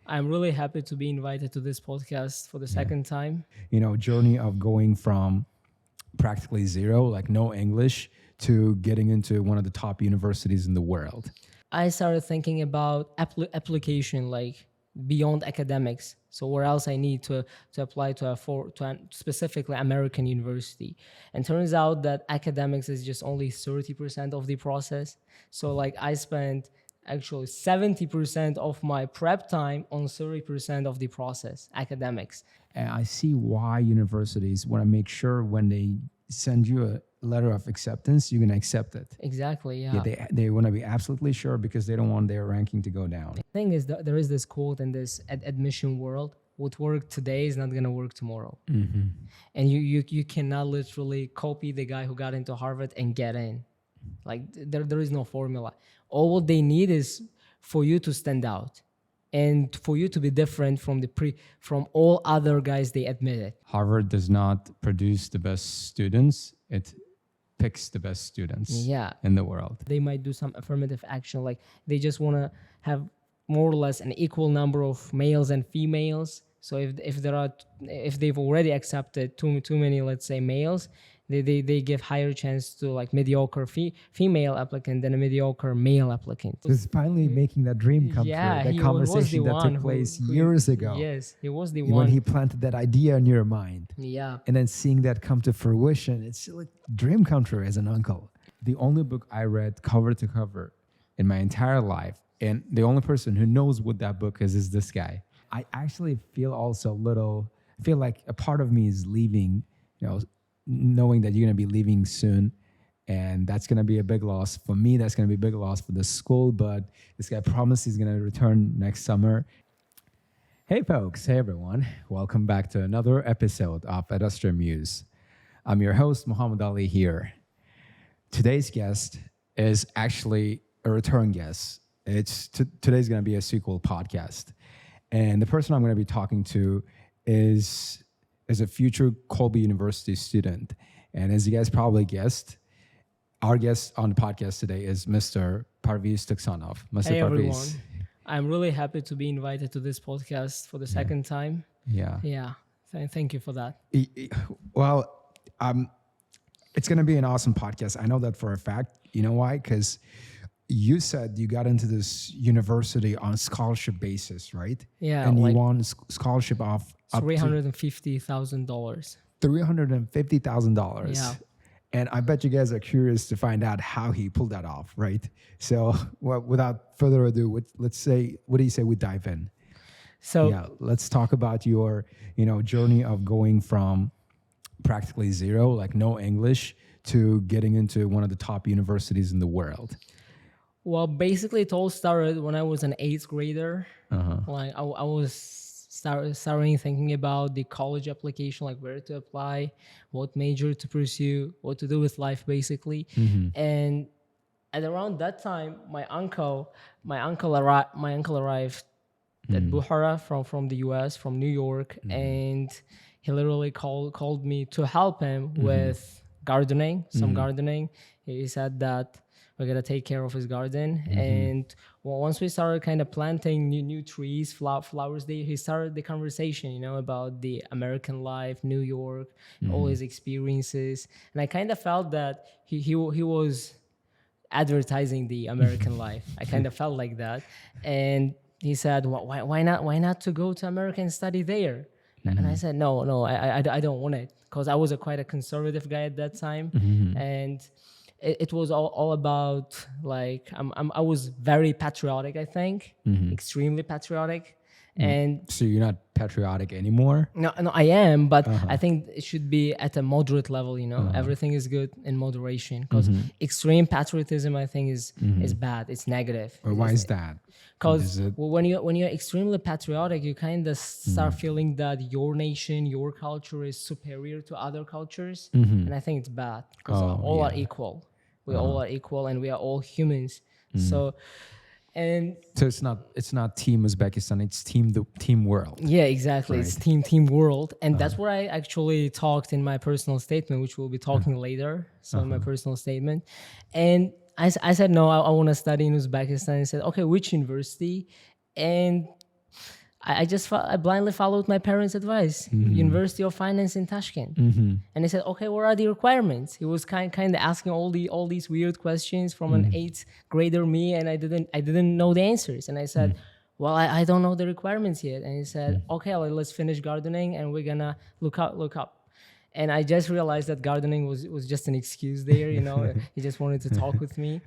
I'm really happy to be invited to this podcast for the second time. Journey of going from practically zero, like no English, to getting into one of the top universities in the world. I started thinking about application, like beyond academics. So where else I need to apply to a specifically American university, and turns out that academics is just only 30% of the process. So like I spent actually 70% of my prep time on 30% of the process, academics. And I see why universities want to make sure when they send you a letter of acceptance, you're going to accept it. Exactly, yeah. They want to be absolutely sure because they don't want their ranking to go down. The thing is that there is this quote in this admission world: what worked today is not going to work tomorrow. And you cannot literally copy the guy who got into Harvard and get in. Like there is no formula. All what they need is for you to stand out and for you to be different from all other guys they admitted. Harvard does not produce the best students. It picks the best students in the world. They might do some affirmative action, like they just want to have more or less an equal number of males and females. So if they've already accepted too many, let's say, males, they give higher chance to like mediocre female applicant than a mediocre male applicant. It's finally making that dream come true. That conversation that took place years ago. Yes, he was the when one. When he planted that idea in your mind. Yeah. And then seeing that come to fruition, it's like dream come true as an uncle. The only book I read cover to cover in my entire life, and the only person who knows what that book is this guy. I actually feel like a part of me is leaving, knowing that you're going to be leaving soon. And that's going to be a big loss for me. That's going to be a big loss for the school. But this guy promised he's going to return next summer. Hey, folks. Hey, everyone. Welcome back to another episode of Astra Muse. I'm your host, Muhammad Ali here. Today's guest is actually a return guest. Today's going to be a sequel podcast. And the person I'm going to be talking to is a future Colby University student. And as you guys probably guessed, our guest on the podcast today is Mr. Parviz Tuksanov. Mr. Hey, Parviz. everyone. I'm really happy to be invited to this podcast for the second time. Yeah. Thank you for that. Well, it's going to be an awesome podcast. I know that for a fact. You know why? Because you said you got into this university on a scholarship basis, right? Yeah. And you won a scholarship of $350,000. $350,000. Yeah. And I bet you guys are curious to find out how he pulled that off, right? So without further ado, what do you say we dive in? So let's talk about your, journey of going from practically zero, like no English, to getting into one of the top universities in the world. Well, basically, it all started when I was an 8th grader. Like I was starting thinking about the college application, like where to apply, what major to pursue, what to do with life, basically. And at around that time, my uncle arrived at Bukhara from the U.S., from New York, and he literally called me to help him with gardening. He said that we're gonna take care of his garden, and once we started kind of planting new trees, flowers there, he started the conversation, about the American life, New York, all his experiences, and I kind of felt that he was advertising the American life. I kind of felt like that, and he said, why not to go to America and study there? And I said, no, I don't want it, because I was quite a conservative guy at that time, and it was all about, like, I was very patriotic, I think, extremely patriotic. And so you're not patriotic anymore? No, I am, but I think it should be at a moderate level. Everything is good in moderation, because extreme patriotism, I think, is bad. It's negative. Or why is that? Because when you're extremely patriotic, you kind of start feeling that your nation, your culture is superior to other cultures, and I think it's bad, because all are equal. We all are equal, and we are all humans. So it's not Team Uzbekistan, it's Team World. Yeah, right. exactly. It's Team World, and that's what I actually talked in my personal statement, which we'll be talking later. So in my personal statement, and I said no, I want to study in Uzbekistan. He said, okay, which university? And I blindly followed my parents' advice. University of Finance in Tashkent, and they said, "Okay, what are the requirements?" He was kind of asking all these weird questions from an eighth grader me, and I didn't know the answers. And I said, "Well, I don't know the requirements yet." And he said, "Okay, let's finish gardening, and we're gonna look up." And I just realized that gardening was just an excuse there, he just wanted to talk with me.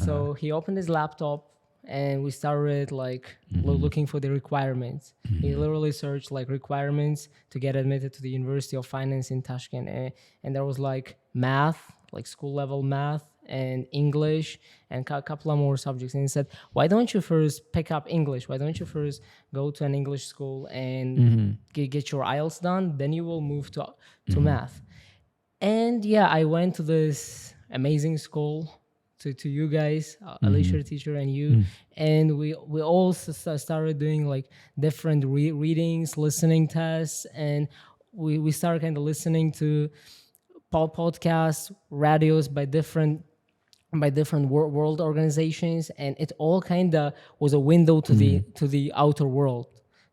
So he opened his laptop and we started like looking for the requirements. He literally searched like requirements to get admitted to the University of Finance in Tashkent. And there was like math, like school level math, and English, and a couple of more subjects. And he said, "Why don't you first pick up English? Why don't you first go to an English school and get your IELTS done? Then you will move to math." And yeah, I went to this amazing school, to you guys, Alicia teacher and you, and we all started doing like different readings, listening tests, and we started kind of listening to podcasts, radios by different world organizations, and it all kind of was a window to the outer world,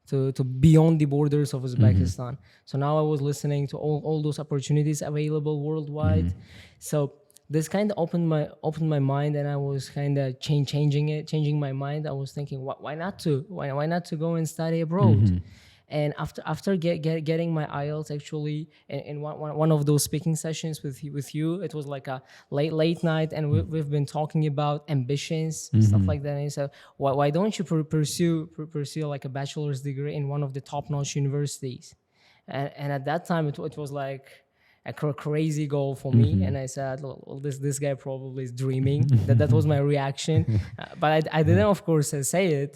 to beyond the borders of Uzbekistan. So now I was listening to all those opportunities available worldwide. So this kind of opened my mind, and I was kind of changing my mind. I was thinking, why not to go and study abroad? And after getting my IELTS, actually, in one of those speaking sessions with you, it was like a late night, and we've been talking about ambitions, stuff like that. And he said, why don't you pursue like a bachelor's degree in one of the top-notch universities? And at that time, it was like a crazy goal for me, and I said, well, this guy probably is dreaming. That was my reaction, but I didn't, of course, say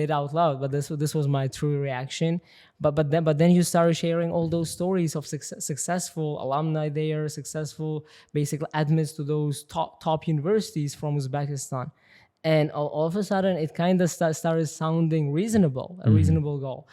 it out loud. But this was my true reaction. But then you started sharing all those stories of successful alumni there, successful basically admits to those top universities from Uzbekistan, and all of a sudden it kind of started sounding reasonable, a reasonable goal.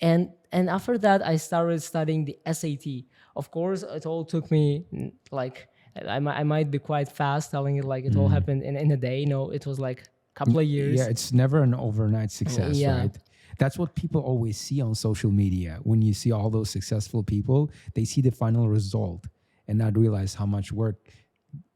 And after that, I started studying the SAT. Of course, it all took me like, I might be quite fast telling it like it all happened in a day. No, it was like a couple of years. Yeah, it's never an overnight success, right? That's what people always see on social media. When you see all those successful people, they see the final result and not realize how much work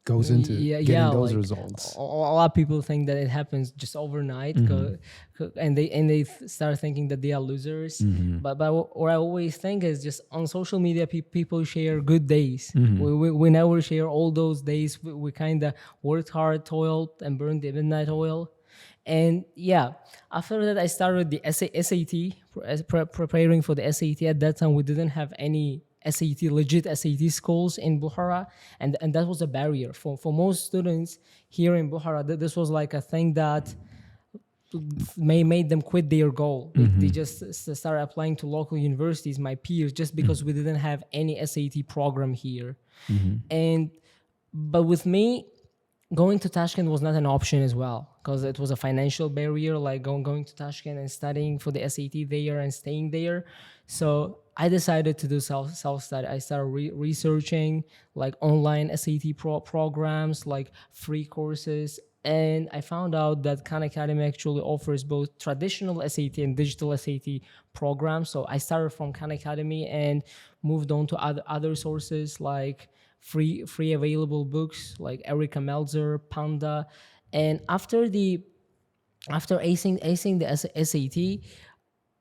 goes into getting those results. A lot of people think that it happens just overnight, and they start thinking that they are losers. But what I always think is, just on social media, people share good days. We never share all those days. We kind of worked hard, toiled, and burned the midnight oil. And yeah, after that, I started the SAT, preparing for the SAT. At that time, we didn't have any legit SAT schools in Bukhara, and that was a barrier for most students here in Bukhara. This was like a thing that made them quit their goal. They just started applying to local universities, my peers, just because we didn't have any SAT program here. But with me, going to Tashkent was not an option as well, because it was a financial barrier, like going to Tashkent and studying for the SAT there and staying there. So I decided to do self-study. I started researching like online SAT programs, like free courses. And I found out that Khan Academy actually offers both traditional SAT and digital SAT programs. So I started from Khan Academy and moved on to other sources like free available books like Erika Meltzer, Panda. And after acing the SAT,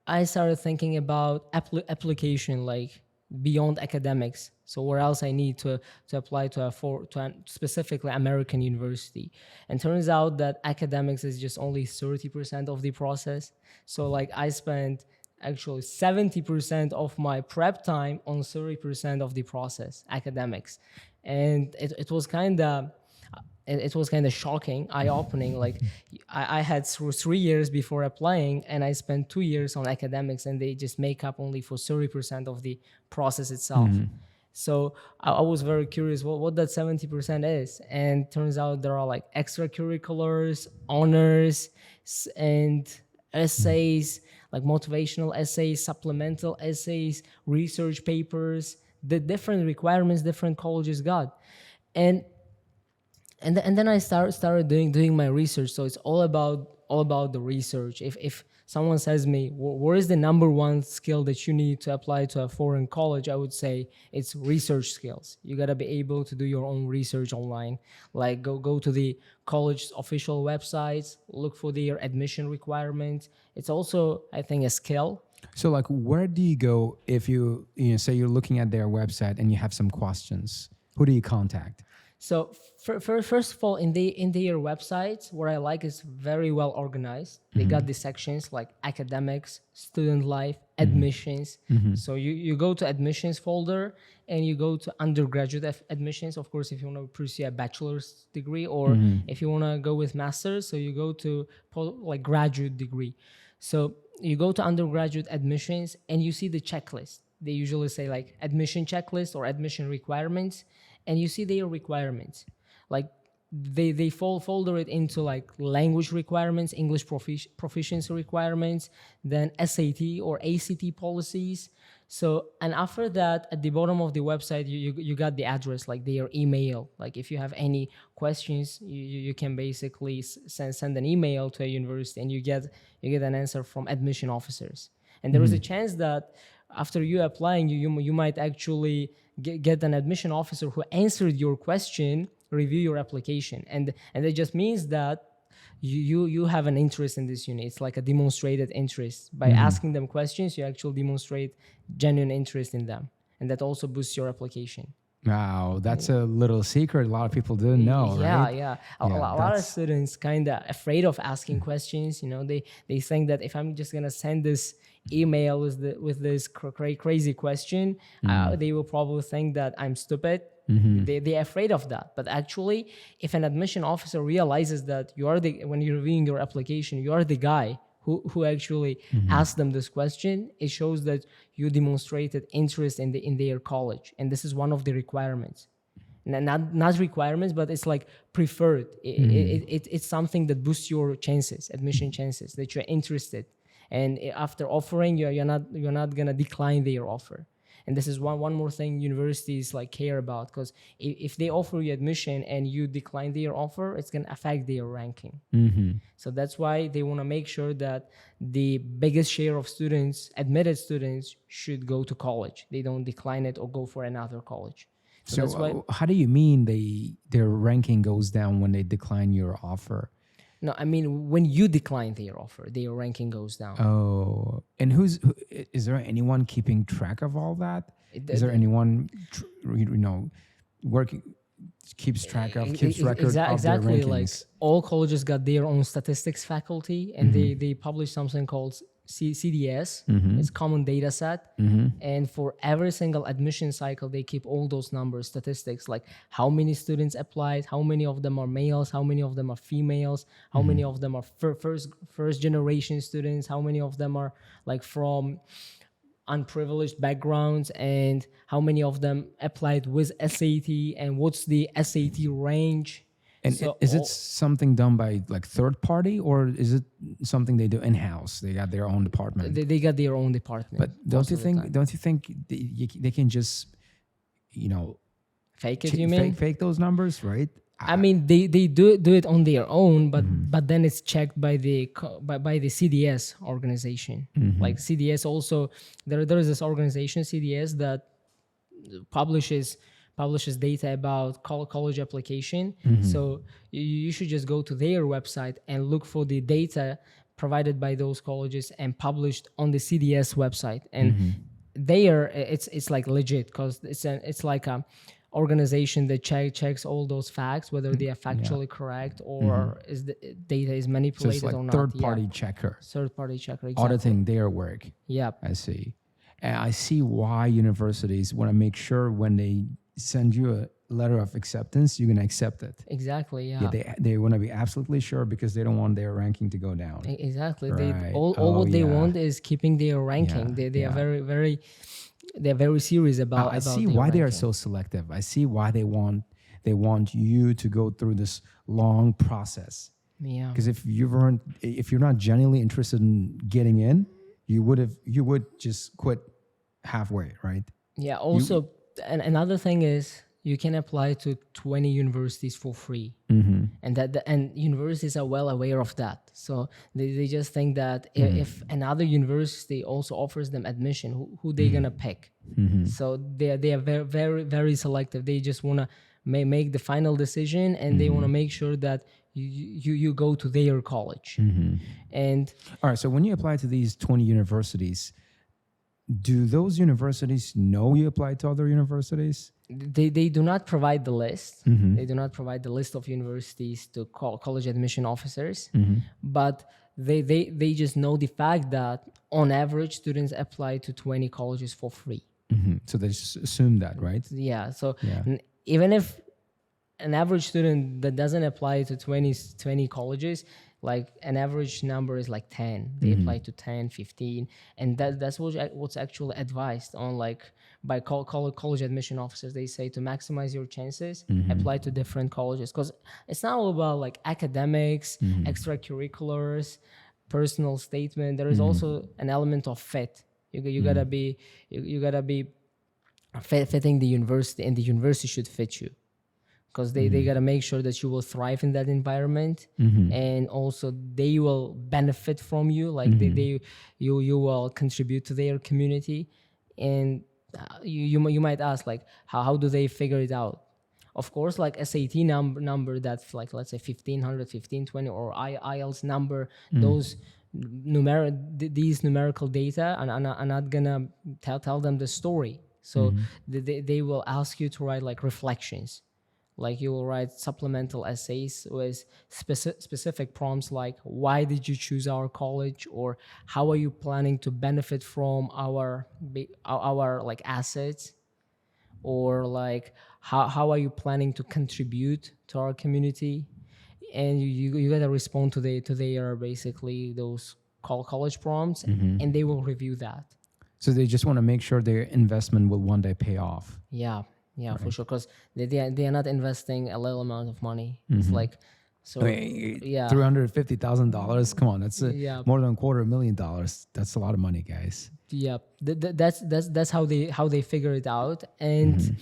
I started thinking about application, like beyond academics. So where else I need to apply to a specifically American university. And turns out that academics is just only 30% of the process. So like I spent actually 70% of my prep time on 30% of the process, academics. And it was kind of shocking, eye-opening. Like I had 3 years before applying, and I spent 2 years on academics, and they just make up only for 30% of the process itself. So I was very curious what that 70% is. And turns out there are like extracurriculars, honors, and essays, like motivational essays, supplemental essays, research papers, the different requirements different colleges got. And then I started doing my research. So it's all about the research. If someone says me, where is the number one skill that you need to apply to a foreign college? I would say it's research skills. You got to be able to do your own research online. Like go to the college's official websites, look for their admission requirements. It's also, I think, a skill. So like, where do you go if you say you're looking at their website and you have some questions? Who do you contact? So first of all, in their websites, what I like is very well organized. They got the sections like academics, student life, admissions. So you go to admissions folder and you go to undergraduate admissions. Of course, if you want to pursue a bachelor's degree, or if you want to go with master's, so you go to like graduate degree. So you go to undergraduate admissions and you see the checklist. They usually say like admission checklist or admission requirements, and you see their requirements. Like they folder it into like language requirements, English proficiency requirements, then SAT or ACT policies. So, and after that, at the bottom of the website, you got the address, like their email. Like if you have any questions, you can basically send an email to a university, and you get an answer from admission officers. And there is a chance that after you applying, you might actually get an admission officer who answered your question, review your application, and it just means that you have an interest in this unit. It's like a demonstrated interest. By asking them questions, you actually demonstrate genuine interest in them, and that also boosts your application. Wow, that's a little secret a lot of people didn't know, right? Yeah. A lot of students kind of afraid of asking questions. They think that if I'm just gonna send this email with this crazy question, they will probably think that I'm stupid. They're afraid of that. But actually, if an admission officer realizes that when you're reviewing your application, you are the guy who actually asked them this question, it shows that you demonstrated interest in their college. And this is one of the requirements. Not requirements, but it's like preferred. It's something that boosts your chances, admission chances, that you're interested. And after offering, you're not gonna decline their offer. And this is one more thing universities like care about, because if they offer you admission and you decline their offer, it's gonna affect their ranking. So that's why they want to make sure that the biggest share of students, admitted students, should go to college. They don't decline it or go for another college. So that's why. How do you mean their ranking goes down when they decline your offer? No, I mean, when you decline their offer, their ranking goes down. Oh, and is there anyone keeping track of all that? Is there anyone, keeps record of their exactly, rankings? like all colleges got their own statistics faculty, and they publish something called CDS. It's common data set, and for every single admission cycle they keep all those numbers, statistics, like how many students applied, how many of them are males, how many of them are females, how many of them are first generation students, how many of them are like from unprivileged backgrounds, and how many of them applied with SAT, and what's the SAT range. And is it something done by like third party, or is it something they do in house? They got their own department. They got their own department. But don't you think they can just fake it? You mean fake those numbers, right? I mean, they do it on their own, but then it's checked by the CDS organization. Like CDS also, there is this organization CDS that publishes data about college application. So you should just go to their website and look for the data provided by those colleges and published on the CDS website. And there, it's like legit, because it's like a organization that checks all those facts, whether they are factually correct or is the data is manipulated, so it's like or not. Third-party checker. Third-party checker, exactly. Auditing their work. Yep. I see. And I see why universities want to make sure when they send you a letter of acceptance, you're going to accept it. Exactly, yeah. They want to be absolutely sure, because they don't want their ranking to go down. Exactly. Right. All what they want is keeping their ranking. They are very they're very serious about. I see why they are so selective. I see why they want you to go through this long process. Yeah. Because if you're not genuinely interested in getting in, you would just quit halfway, right? Yeah. Also, and another thing is you can apply to 20 universities for free. And and universities are well aware of that. So they just think that if another university also offers them admission, who they gonna pick? So they are very, very, very selective. They just want to make the final decision, and they want to make sure that you go to their college. And all right, so when you apply to these 20 universities, do those universities know you applied to other universities? they do not provide the list. They do not provide the list of universities to college admission officers, but they just know the fact that on average students apply to 20 colleges for free. So they just assume that, right? Yeah. So even if an average student that doesn't apply to 20 colleges, like an average number is like 10. They apply to 10, 15, and that's what's actually advised on, like, by college admission officers. They say to maximize your chances, apply to different colleges, because it's not all about like academics, extracurriculars, personal statement. There is also an element of fit. You gotta be fitting the university, and the university should fit you, because they got to make sure that you will thrive in that environment, and also they will benefit from you, like you will contribute to their community. And you might ask, like, how do they figure it out? Of course, like SAT number that's like, let's say 1500, 1520, or IELTS number, those these numerical data are not gonna tell them the story. So they will ask you to write like reflections. Like you will write supplemental essays with specific prompts, like why did you choose our college, or how are you planning to benefit from our like assets, or like how are you planning to contribute to our community. And you got to respond to their basically those college prompts, and they will review that. So they just want to make sure their investment will one day pay off. Yeah, right. For sure, because they are not investing a little amount of money. It's like, so $350,000. Come on, that's more than $250,000. That's a lot of money, guys. Yeah, that's how they figure it out. And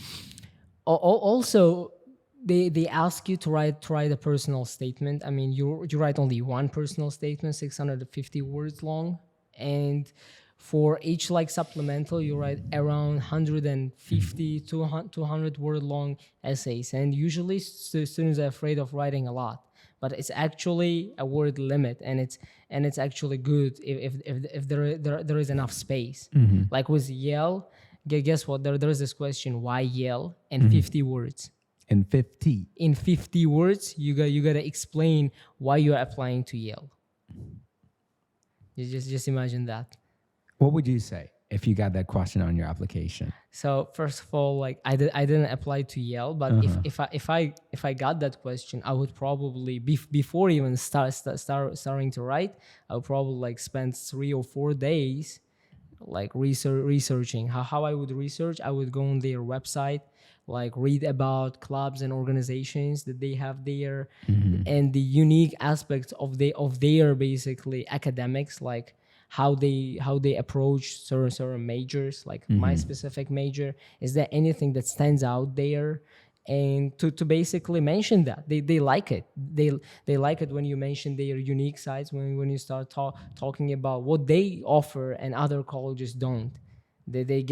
also they ask you to write a personal statement. I mean, you write only one personal statement, 650 words long, and for each like supplemental, you write around 150 to 200 word long essays. And usually students are afraid of writing a lot, but it's actually a word limit, and it's actually good if there is enough space. Like with Yale, guess what? There is this question: why Yale? And 50 words. In 50 words, you gotta explain why you're applying to Yale. You just imagine that. What would you say if you got that question on your application? So first of all, like I didn't apply to Yale, but if I got that question, I would probably before even starting to write, I would probably like spend 3 or 4 days like researching. How I would research, I would go on their website, like read about clubs and organizations that they have there, and the unique aspects of their basically academics, like how they approach certain majors, like my specific major. Is there anything that stands out there? And to basically mention that they like it. They like it when you mention their unique sides, when you start talking about what they offer and other colleges don't. They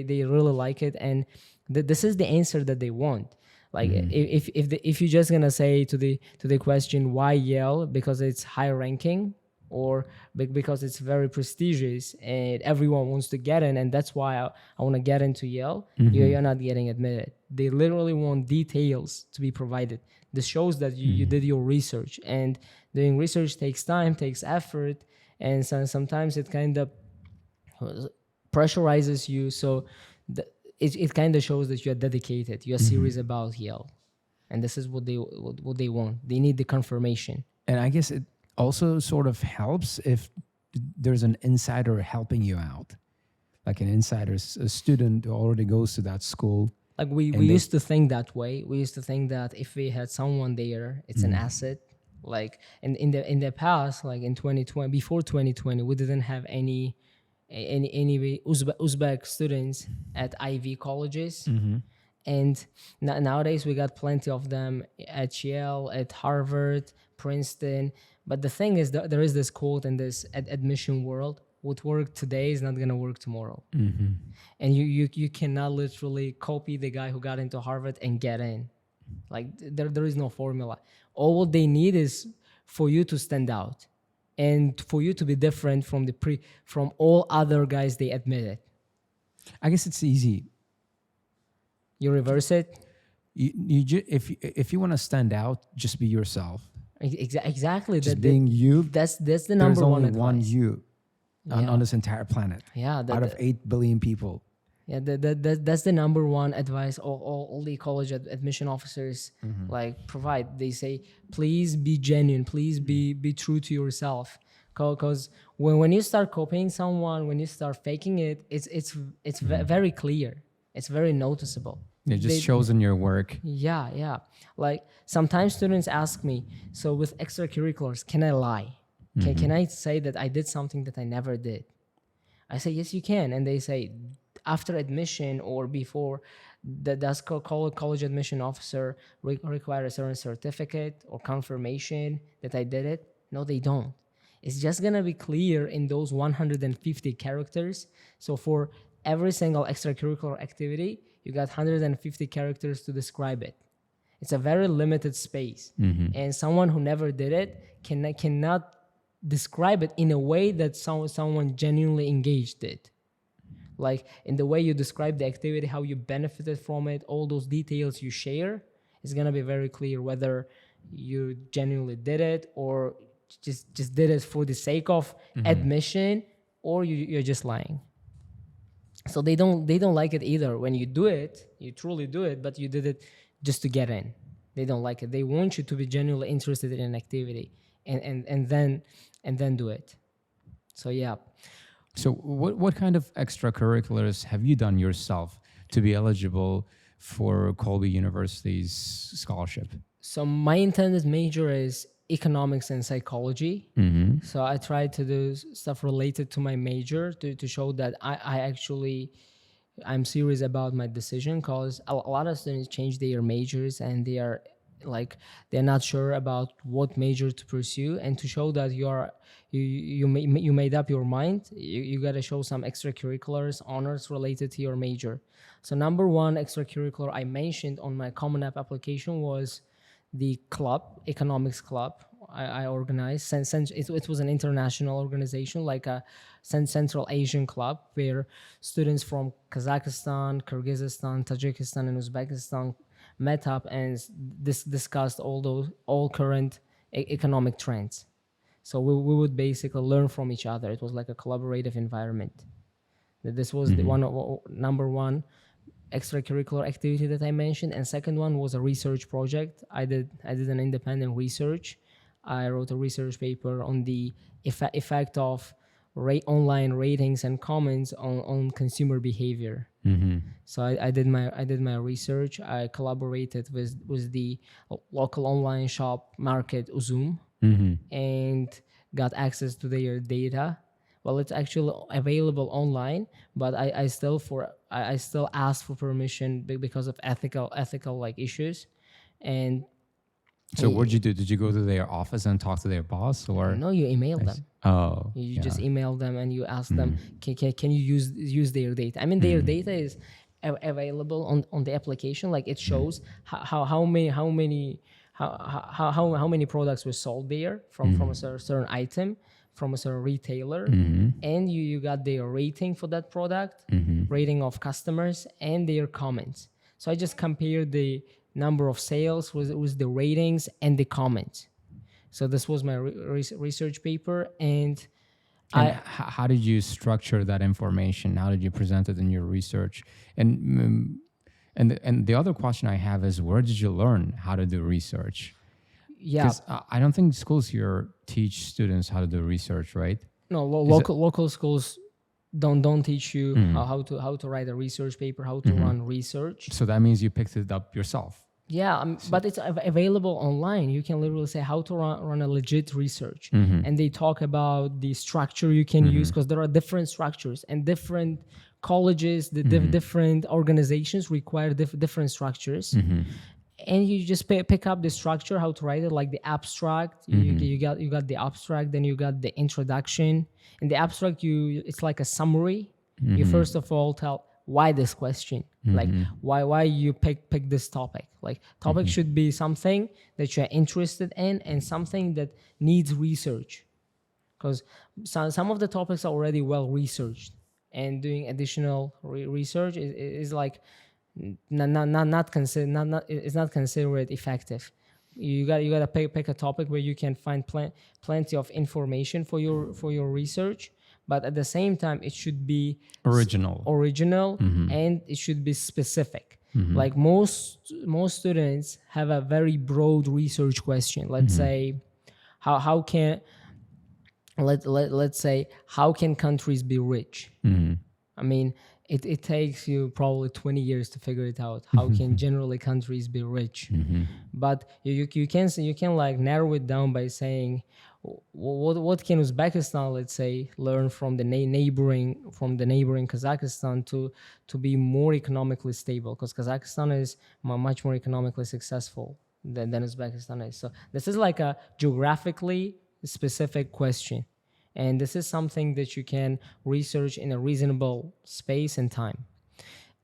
really like it, and this is the answer that they want. Like if you're just gonna say to the question why Yale, because it's high ranking, or because it's very prestigious and everyone wants to get in, and that's why I want to get into Yale, you're not getting admitted. They literally want details to be provided. This shows that you did your research, and doing research takes time, takes effort, and sometimes it kind of pressurizes you. So it kind of shows that you're dedicated, you're serious about Yale, and this is what they want. They need the confirmation. And I guess it also sort of helps if there's an insider helping you out, like an insider, a student who already goes to that school. Like we used to think that way. We used to think that if we had someone there, it's an asset. Like in the past, like in 2020, before 2020, we didn't have any Uzbek students at Ivy colleges. And nowadays we got plenty of them at Yale, at Harvard, Princeton. But the thing is that there is this quote in this admission world: what worked today is not going to work tomorrow. And you cannot literally copy the guy who got into Harvard and get in. Like there is no formula. All what they need is for you to stand out and for you to be different from all other guys they admitted. I guess it's easy. You reverse it. If you want to stand out, just be yourself. Exactly. Just being you. That's the number one advice. There's only one you on this entire planet. Yeah. Out of 8 billion people. Yeah, that's the number one advice all the college admission officers like provide. They say, please be genuine, please be true to yourself. Because when you start copying someone, when you start faking it, it's very clear. It's very noticeable. It just shows in your work. Yeah. Like sometimes students ask me, so with extracurriculars, can I lie? Can I say that I did something that I never did? I say, yes, you can. And they say, after admission or before, does college admission officer require a certain certificate or confirmation that I did it? No, they don't. It's just gonna be clear in those 150 characters. So for every single extracurricular activity, you got 150 characters to describe it. It's a very limited space. And someone who never did it cannot describe it in a way that someone genuinely engaged it. Like in the way you describe the activity, how you benefited from it, all those details you share, it's gonna be very clear whether you genuinely did it or just did it for the sake of admission, or you're just lying. So they don't like it either. When you do it, you truly do it, but you did it just to get in. They don't like it. They want you to be genuinely interested in an activity and then do it. So yeah. So what kind of extracurriculars have you done yourself to be eligible for Colby University's scholarship? So my intended major is economics and psychology. So I tried to do stuff related to my major to show that I'm serious about my decision, because a lot of students change their majors and they're not sure about what major to pursue, and to show that you made up your mind, you got to show some extracurriculars, honors related to your major. So number one extracurricular I mentioned on my Common App application was the club, economics club. I organized, since it was an international organization, like a Central Asian club, where students from Kazakhstan, Kyrgyzstan, Tajikistan, and Uzbekistan met up and discussed all current economic trends. So we would basically learn from each other. It was like a collaborative environment. This was the number one extracurricular activity that I mentioned. And second one was a research project. I did an independent research. I wrote a research paper on the effect of online ratings and comments on consumer behavior. So I did my research. I collaborated with the local online shop market Uzum and got access to their data. Well, it's actually available online, but I still asked for permission because of ethical like issues. And so what'd you do? Did you go to their office and talk to their boss, or no? You emailed them. Oh, you just email them and you ask them, can you use their data? I mean, their data is available on the application. Like it shows how many products were sold there from a certain item, from a certain retailer, and you got their rating for that product, rating of customers, and their comments. So I just compared the number of sales with the ratings and the comments. So this was my research paper, and how did you structure that information? How did you present it in your research? And the other question I have is, where did you learn how to do research? Yeah, because I don't think schools here teach students how to do research, right? No, local schools don't teach you how to write a research paper, how to run research. So that means you picked it up yourself. Yeah, but it's available online. You can literally say how to run a legit research, and they talk about the structure you can use, because there are different structures and different colleges, the different organizations require different structures. And you just pick up the structure, how to write it, like the abstract. You got the abstract, then you got the introduction. In the abstract, it's like a summary. You first of all tell why this question, like why you pick this topic. Like topic should be something that you're interested in and something that needs research, because some of the topics are already well researched, and doing additional research is like not considered effective. You got to pick a topic where you can find plenty of information for your research, but at the same time it should be original, and it should be specific. Like most students have a very broad research question. Let's say how can let's say how can countries be rich? I mean, it takes you probably 20 years to figure it out. How can generally countries be rich? But you can like narrow it down by saying what can Uzbekistan, let's say, learn from the neighboring Kazakhstan to be more economically stable, because Kazakhstan is much more economically successful than Uzbekistan is. So this is like a geographically specific question. And this is something that you can research in a reasonable space and time.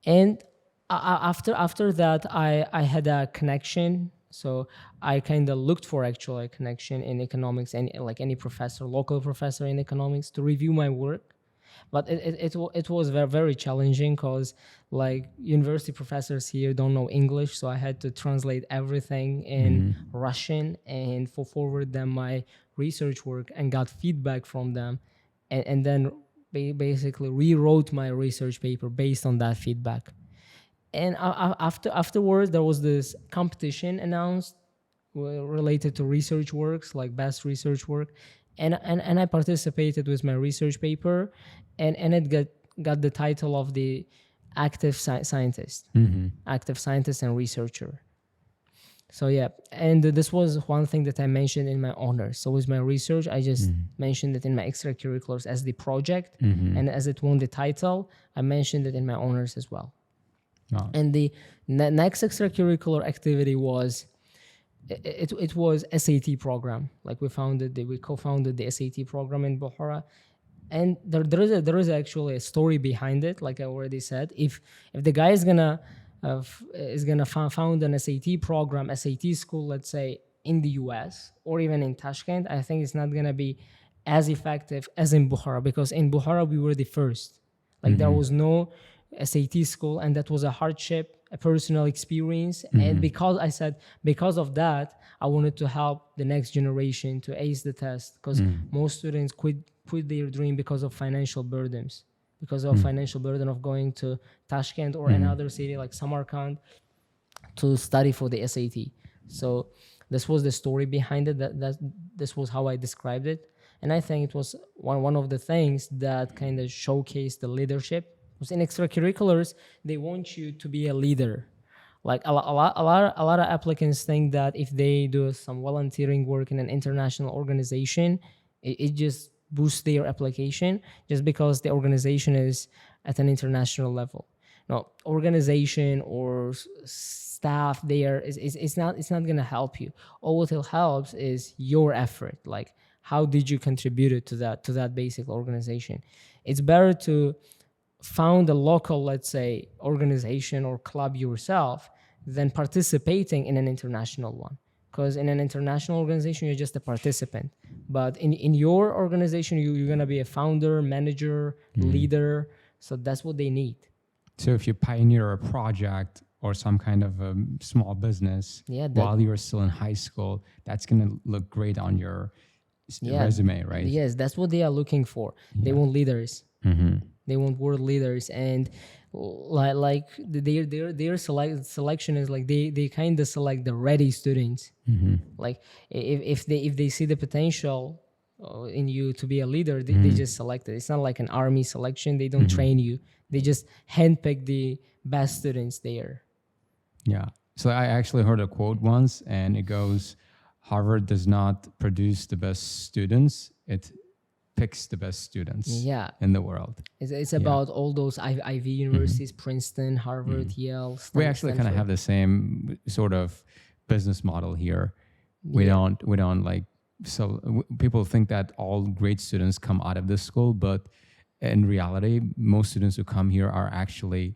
And after that, I had a connection. So I kind of looked for actually a connection in economics, and like any local professor in economics, to review my work. But it was very, very challenging, because like university professors here don't know English, so I had to translate everything in Russian and forward them my research work, and got feedback from them, and then basically rewrote my research paper based on that feedback. And afterwards, there was this competition announced related to research works, like best research work, and I participated with my research paper, and it got the title of the active scientist and researcher. So yeah, and this was one thing that I mentioned in my honors. So with my research, I just mentioned it in my extracurriculars as the project, and as it won the title, I mentioned it in my honors as well. Wow. And the next extracurricular activity was it was SAT program. Like we co-founded the SAT program in Bukhara, and there is actually a story behind it. Like I already said, if the guy is gonna found an SAT program, SAT school, let's say in the US or even in Tashkent, I think it's not gonna be as effective as in Bukhara, because in Bukhara we were the first. Like there was no SAT school, and that was a hardship, a personal experience. And because of that, I wanted to help the next generation to ace the test, because most students quit their dream because of financial burdens, because of financial burden of going to Tashkent or another city like Samarkand to study for the SAT. So this was the story behind it. That this was how I described it, and I think it was one of the things that kind of showcased the leadership. Because in extracurriculars, they want you to be a leader. Like a lot of applicants think that if they do some volunteering work in an international organization, it just boosts their application just because the organization is at an international level. No, organization or staff there it's not going to help you. All what will help is your effort. Like how did you contribute to that basic organization? It's better to found a local, let's say, organization or club yourself than participating in an international one. Because in an international organization, you're just a participant. But in your organization, you're going to be a founder, manager, leader. So that's what they need. So if you pioneer a project or some kind of a small business while you're still in high school, that's going to look great on your resume, right? Yes, that's what they are looking for. They want leaders. They want world leaders, and like their selection is like they kind of select the ready students. Like if they see the potential in you to be a leader, they just select it. It's not like an army selection. They don't train you. They just handpick the best students there. Yeah, So I actually heard a quote once, and it goes, Harvard does not produce the best students, it picks the best students Yeah, in the world. it's Yeah. about all those Ivy universities, Princeton, Harvard, Yale, We actually kind of Stanford. have the same sort of business model here. We Yeah. don't like, so people think that all great students come out of this school, but in reality, most students who come here are actually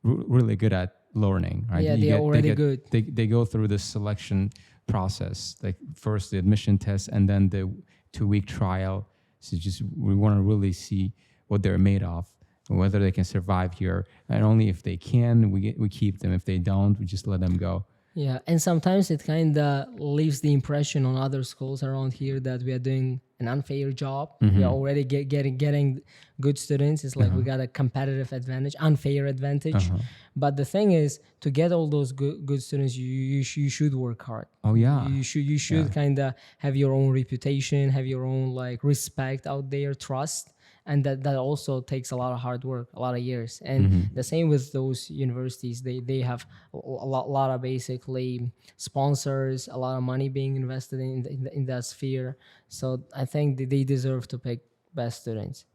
really good at learning, right? Yeah, they are already good. They go through the selection process, like first the admission test and then the 2-week trial. So just we want to really see what they're made of, whether they can survive here, and only if they can, we keep them. If they don't, we just let them go. Yeah, and sometimes it kind of leaves the impression on other schools around here that we are doing an unfair job. We are already getting good students. It's like we got a competitive advantage, unfair advantage. But the thing is, to get all those good students, you should work hard. Oh yeah, You should kind of have your own reputation, have your own like respect out there, trust. And that also takes a lot of hard work, a lot of years. And the same with those universities. They have a lot of basically sponsors, a lot of money being invested in that sphere. So I think they deserve to pick best students.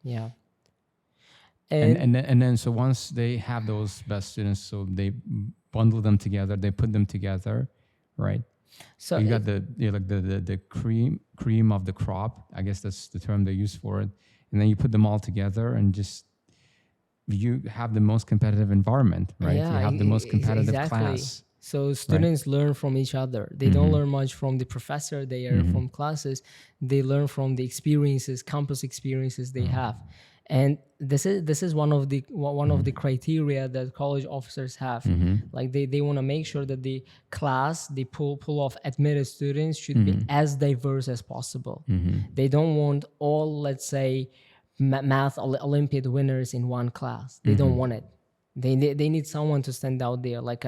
Yeah. and then so once they have those best students, so they bundle them together, they put them together, right? So you got the cream of the crop. I guess that's the term they use for it. And then you put them all together, and just you have the most competitive environment, right? Yeah, you have the most competitive exactly. class. So students learn from each other. They don't learn much from the professor. They are from classes. They learn from the experiences, campus experiences they have. And this is one of the criteria that college officers have. Like they want to make sure that the class they pull off admitted students should be as diverse as possible. They don't want all, let's say, math Olympiad winners in one class. They don't want it. They need someone to stand out there, like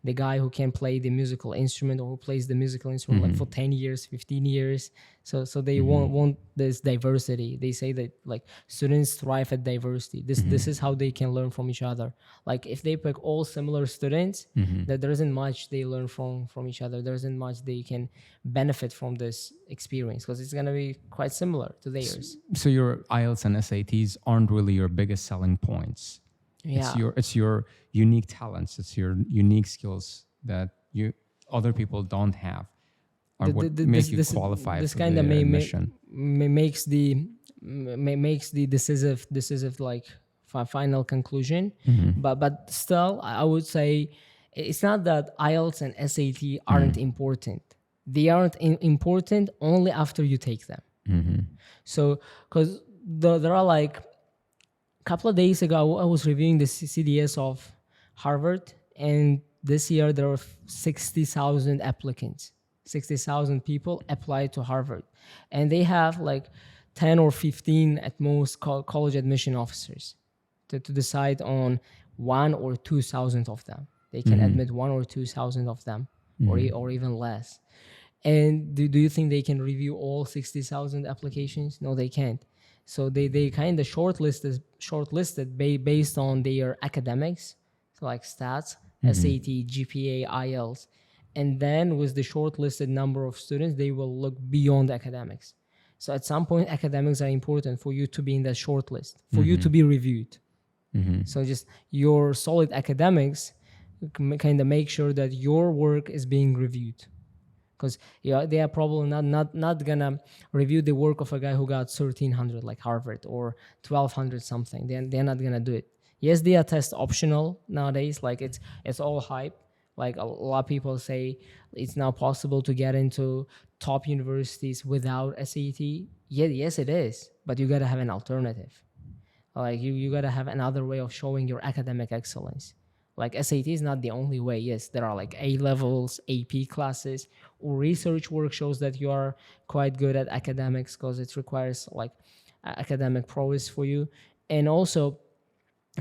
the guy who can play the musical instrument or who plays the musical instrument like for 10 years, 15 years. So they want this diversity. They say that like students thrive at diversity. This is how they can learn from each other. Like if they pick all similar students, that there isn't much they learn from each other. There isn't much they can benefit from this experience because it's gonna be quite similar to theirs. So your IELTS and SATs aren't really your biggest selling points. Yeah. It's your unique talents. It's your unique skills that other people don't have, or what make you qualify this for kind the of admission. makes the decisive like final conclusion. But still, I would say it's not that IELTS and SAT aren't important. They aren't important only after you take them. So because there are like couple of days ago, I was reviewing the CDS of Harvard, and this year there are 60,000 applicants. 60,000 people applied to Harvard, and they have like 10 or 15 at most college admission officers to decide on 1 or 2,000 of them. They can admit 1 or 2,000 of them, or even less. And do you think they can review all 60,000 applications? No, they can't. So they kind of shortlisted based on their academics, so like stats, SAT, GPA, IELTS. And then with the shortlisted number of students, they will look beyond academics. So at some point, academics are important for you to be in that shortlist, for you to be reviewed. So just your solid academics kind of make sure that your work is being reviewed. Because they are probably not gonna review the work of a guy who got 1,300 like Harvard or 1,200 something. They're not gonna do it. Yes, they are test optional nowadays. Like it's all hype. Like a lot of people say it's now possible to get into top universities without SAT. Yeah, yes, it is. But you gotta have an alternative. Like you gotta have another way of showing your academic excellence. Like SAT is not the only way. Yes, there are like A levels, AP classes, or research work shows that you are quite good at academics because it requires like academic prowess for you. And also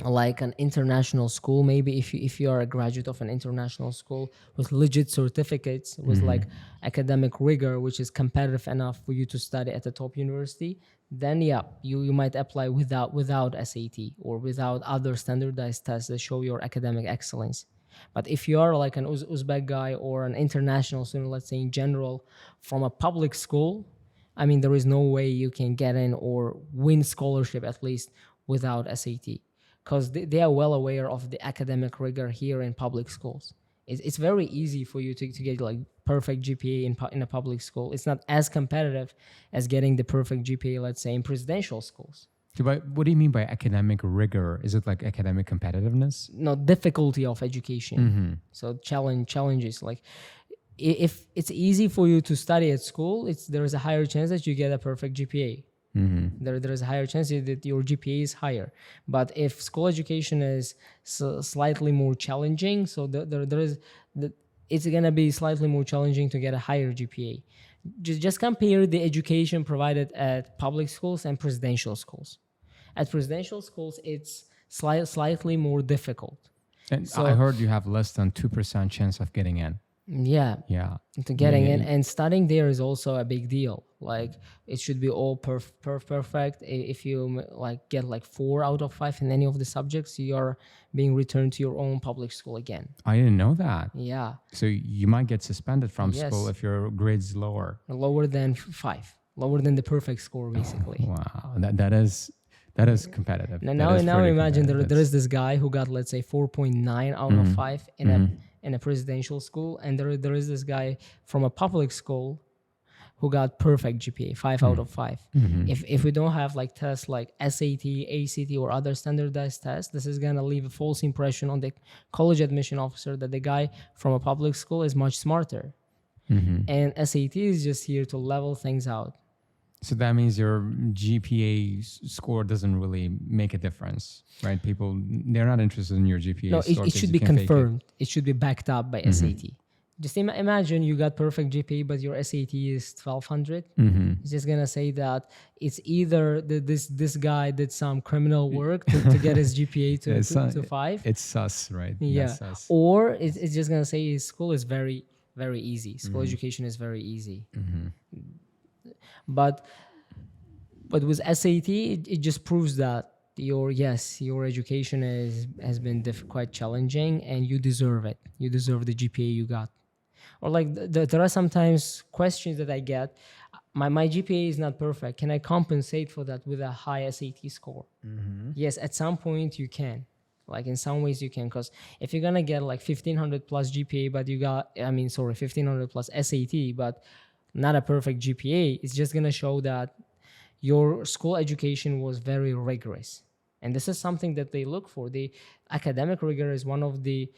like an international school, maybe if you are a graduate of an international school with legit certificates, with like academic rigor, which is competitive enough for you to study at the top university, then yeah, you might apply without SAT or without other standardized tests that show your academic excellence. But if you are like an Uzbek guy or an international student, let's say in general, from a public school, I mean, there is no way you can get in or win scholarship at least without SAT, because they are well aware of the academic rigor here in public schools. It's very easy for you to get like perfect GPA in a public school. It's not as competitive as getting the perfect GPA, let's say, in presidential schools. What do you mean by academic rigor? Is it like academic competitiveness? No, difficulty of education. So challenges, like if it's easy for you to study at school, there is a higher chance that you get a perfect GPA. There is a higher chance that your GPA is higher. But if school education is slightly more challenging, so it's gonna be slightly more challenging to get a higher GPA. Just compare the education provided at public schools and presidential schools. At presidential schools, it's slightly more difficult. And So- I heard you have less than 2% chance of getting in. Yeah, Yeah. to getting Yeah, in, and studying there is also a big deal. Like it should be all perfect. If you like get like 4 out of 5 in any of the subjects, you are being returned to your own public school again. I didn't know that. Yeah, So you might get suspended from Yes. school if your grade's lower. lower than 5, lower than the perfect score, basically. Wow. That is competitive. Now imagine there is this guy who got, let's say, 4.9 out of 5 in a presidential school, and there is this guy from a public school who got perfect GPA, 5 out of 5. If we don't have like tests like SAT, ACT, or other standardized tests, this is gonna leave a false impression on the college admission officer that the guy from a public school is much smarter. And SAT is just here to level things out. So that means your GPA score doesn't really make a difference, right? People, they're not interested in your GPA No, score it 'cause should you be can fake it. confirmed. It should be backed up by SAT. Just imagine you got perfect GPA, but your SAT is 1200. It's just gonna say that it's either this guy did some criminal work to get his GPA to 5. It's sus, right? Yeah, That's sus. or it's just gonna say his school is very, very easy. School education is very easy. But with SAT, it just proves that your education has been quite challenging, and you deserve it. You deserve the GPA you got. Or like there are sometimes questions that I get. My GPA is not perfect. Can I compensate for that with a high SAT score? Yes, at some point you can. Like in some ways you can, because if you're gonna get like 1500 plus GPA, but 1500 plus SAT, but not a perfect GPA, it's just gonna show that your school education was very rigorous. And this is something that they look for. The academic rigor is one of the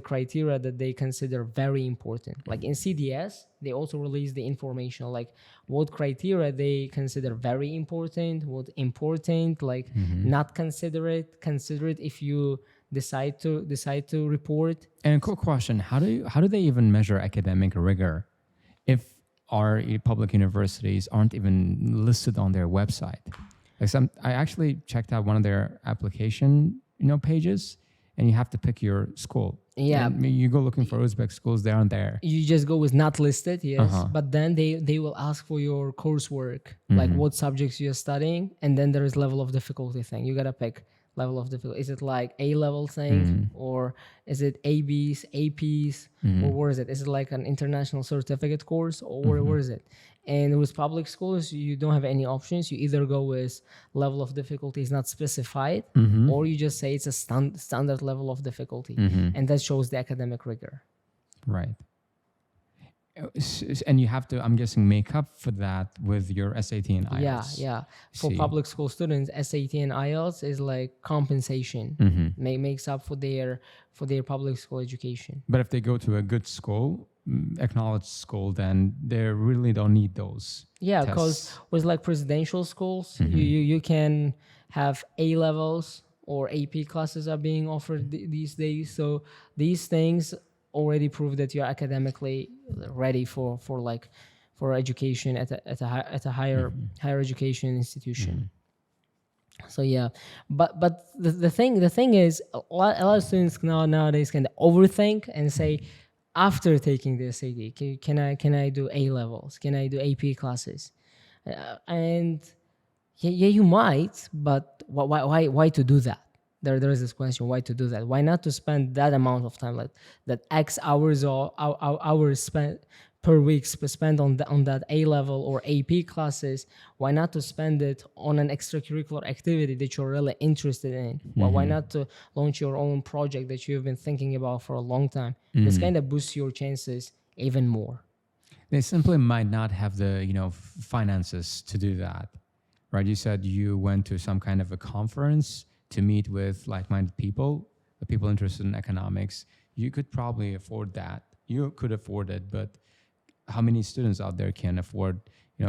criteria that they consider very important. Like in CDS, they also release the information, like what criteria they consider very important, what important, like not consider it if you decide to report. And a quick question: how do they even measure academic rigor if our public universities aren't even listed on their website? Like I actually checked out one of their application pages, and you have to pick your school. Yeah. And you go looking for Uzbek schools, they aren't there. You just go with not listed, yes. But then they will ask for your coursework, like what subjects you're studying, and then there is level of difficulty thing. You gotta pick level of difficulty. Is it like A-level thing, or is it ABs, APs, or where is it? Is it like an international certificate course, or where is it? And with public schools, you don't have any options. You either go with level of difficulty is not specified, or you just say it's a standard level of difficulty, and that shows the academic rigor. Right. And you have to, I'm guessing, make up for that with your SAT and IELTS. Yeah. For public school students, SAT and IELTS is like compensation. Makes up for their public school education. But if they go to a good school, acknowledged school, then they really don't need those. Yeah, because with like presidential schools, you can have A levels or AP classes are being offered these days. So these things already prove that you're academically ready for education at a higher education institution. So yeah, but the thing is, a lot of students nowadays can overthink and say, after taking the SAT, can I do A levels? Can I do AP classes? And yeah, you might, but why to do that? there is this question, why to do that? Why not to spend that amount of time, like that X hours or hours spent per week spent on that A level or AP classes? Why not to spend it on an extracurricular activity that you're really interested in? Well, why not to launch your own project that you've been thinking about for a long time? This kind of boosts your chances even more. They simply might not have the finances to do that, right? You said you went to some kind of a conference to meet with like-minded people, the people interested in economics. You could probably afford that. You could afford it, but how many students out there can afford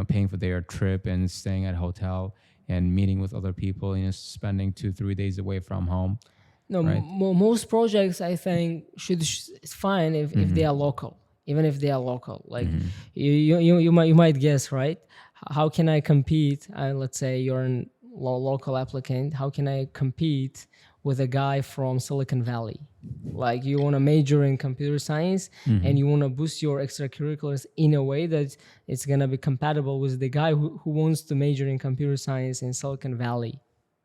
paying for their trip and staying at a hotel and meeting with other people, spending 2-3 days away from home? No, right? Most projects I think it's fine if they are local, even if they are local. Like you might guess, right? How can I compete? Let's say you're a local applicant. How can I compete with a guy from Silicon Valley? Like you want to major in computer science and you want to boost your extracurriculars in a way that it's going to be compatible with the guy who wants to major in computer science in Silicon Valley,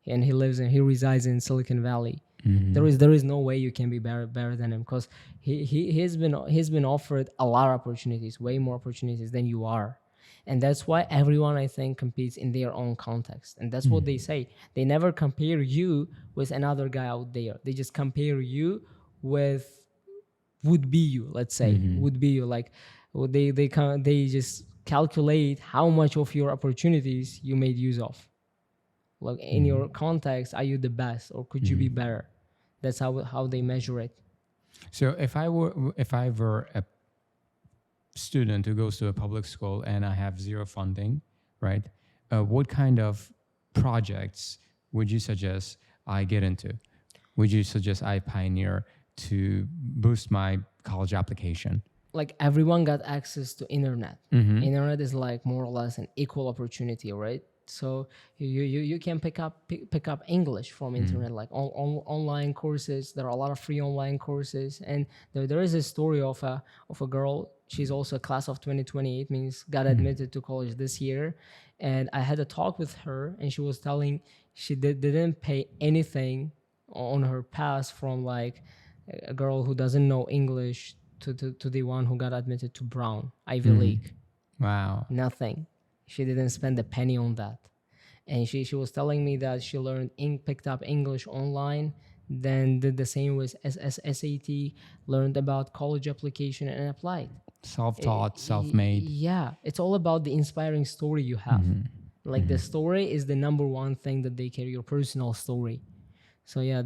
and he resides in Silicon Valley. There is no way you can be better than him, because he's been offered a lot of opportunities, way more opportunities than you are. And that's why everyone, I think, competes in their own context. And that's what they say. They never compare you with another guy out there. They just compare you with would be you, let's say. Would be you. Like they just calculate how much of your opportunities you made use of. Like in your context, are you the best or could you be better? That's how they measure it. So if I were a student who goes to a public school and I have zero funding, right? What kind of projects would you suggest I get into? Would you suggest I pioneer to boost my college application? Like everyone got access to internet. Internet is like more or less an equal opportunity, right? So you can pick up English from internet, like online courses. There are a lot of free online courses, and there is a story of a girl. She's also a class of 2028, means got admitted to college this year. And I had a talk with her, and she was telling she didn't pay anything on her pass from like a girl who doesn't know English to the one who got admitted to Brown Ivy League. Wow. Nothing. She didn't spend a penny on that. And she was telling me that she picked up English online, then did the same with SAT, learned about college application and applied. Self-taught, self-made. Yeah, it's all about the inspiring story you have. Like the story is the number one thing that they care, your personal story. So yeah,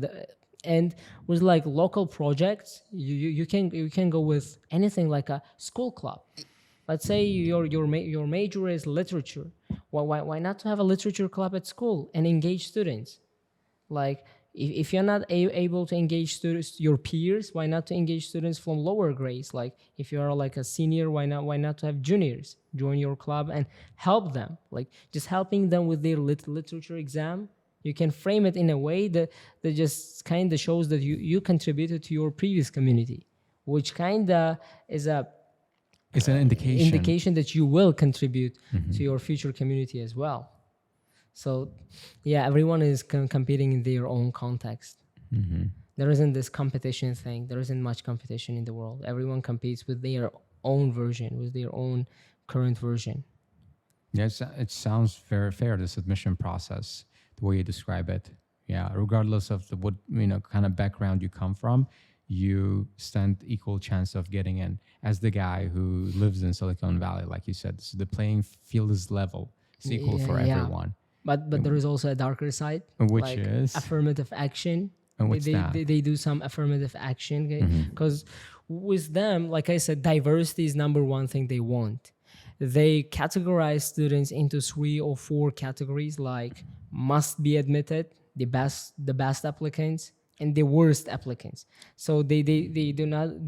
and with like local projects, you can go with anything like a school club. Let's say your major is literature. Why not to have a literature club at school and engage students? Like if you're not able to engage students, your peers, why not to engage students from lower grades? Like if you are like a senior, why not to have juniors join your club and help them? Like just helping them with their literature exam. You can frame it in a way that just kind of shows that you contributed to your previous community, which kind of is it's an indication that you will contribute to your future community as well. So, yeah, everyone is competing in their own context. There isn't this competition thing. There isn't much competition in the world. Everyone competes with their own version, with their own current version. Yes, it sounds very fair, this admission process, the way you describe it. Yeah, regardless of what kind of background you come from, you stand equal chance of getting in as the guy who lives in Silicon Valley, like you said. So the playing field is level. It's equal for everyone. But there is also a darker side, which like is affirmative action. And what's that? They do some affirmative action, because with them, like I said, diversity is number one thing they want. They categorize students into 3 or 4 categories, like must be admitted, the best applicants, and the worst applicants. So they do not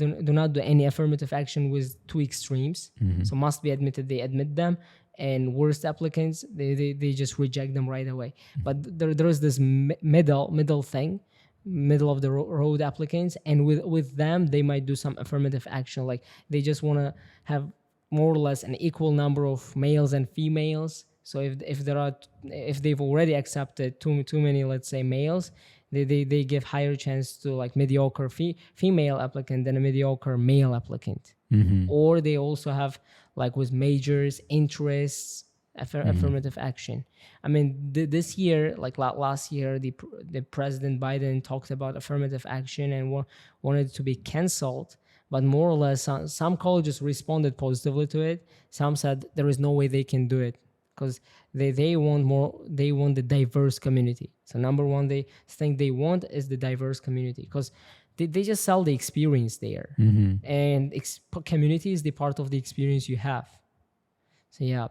do any affirmative action with 2 extremes. So must be admitted, they admit them, and worst applicants, they just reject them right away. But there is this middle thing, middle of the road applicants, and with them they might do some affirmative action, like they just want to have more or less an equal number of males and females. So if they've already accepted too many, let's say, males, They give higher chance to like mediocre female applicant than a mediocre male applicant. Or they also have like with majors, interests, affirmative action. I mean, this year, like last year, the President Biden talked about affirmative action and wanted it to be canceled. But more or less, some colleges responded positively to it. Some said there is no way they can do it because they want more. They want the diverse community. So number one, they think they want is the diverse community because they just sell the experience there, and community is the part of the experience you have. So yeah,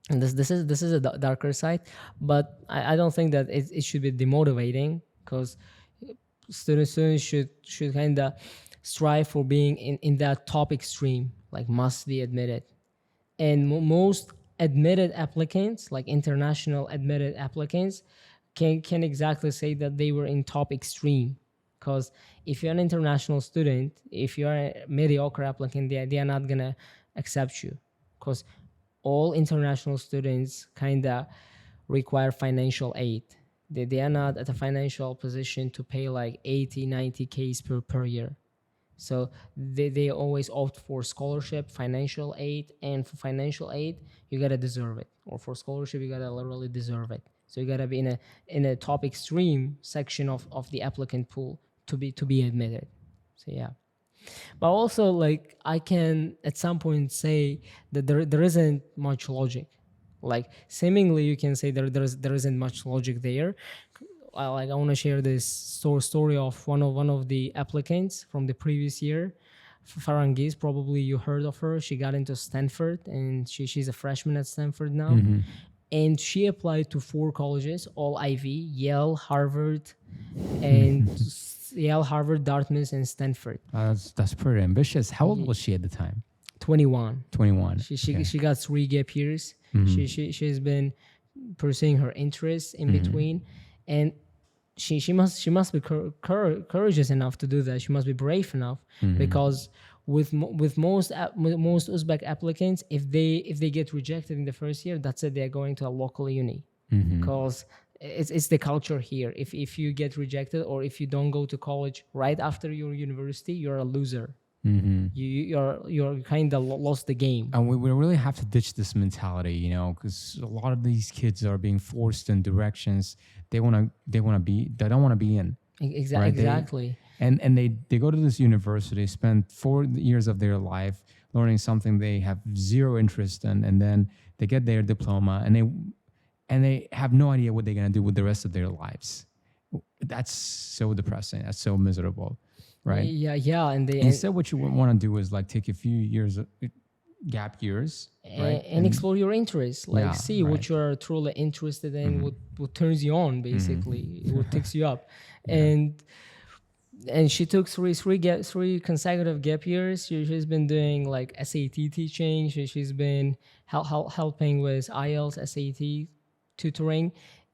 and this is a darker side, but I don't think that it should be demotivating because students should kind of strive for being in that top extreme, like must be admitted. And most admitted applicants, like international admitted applicants, can exactly say that they were in top extreme. Because if you're an international student, if you're a mediocre applicant, they are not gonna accept you. Because all international students kind of require financial aid. They are not at a financial position to pay like 80, 90 Ks per year. So they always opt for scholarship, financial aid, and for financial aid, you gotta deserve it. Or for scholarship, you gotta literally deserve it. So you gotta be in a top extreme section of the applicant pool to be admitted. So yeah. But also, like, I can at some point say that there isn't much logic. Like, seemingly you can say there isn't much logic there. I want to share this story of one of the applicants from the previous year. Farangiz, probably you heard of her. She got into Stanford, and she's a freshman at Stanford now. And she applied to 4 colleges, all Ivy: Yale, Harvard, and Yale, Harvard, Dartmouth, and Stanford. That's pretty ambitious. How old was she at the time? 21. 21. She got 3 gap years. She's been pursuing her interests in between, and she must be courageous enough to do that. She must be brave enough because with most Uzbek applicants, if they get rejected in the first year, that's it. They're going to a local uni because it's the culture here. If you get rejected or if you don't go to college right after your university, you're a loser. You're kind of lost the game. And we really have to ditch this mentality, you know, because a lot of these kids are being forced in directions they don't want to be in. Exactly. Right? Exactly. And they go to this university, spend 4 years of their life learning something they have zero interest in, and then they get their diploma and they have no idea what they're gonna do with the rest of their lives. That's so depressing. That's so miserable. Right. Yeah, and instead, what you want to do is like take a few years, gap years, right, and explore your interests. Like, see what you're truly interested in, what turns you on, basically, what takes you up. And she took three consecutive gap years. She's been doing like SAT teaching. She's been helping with IELTS, SAT tutoring,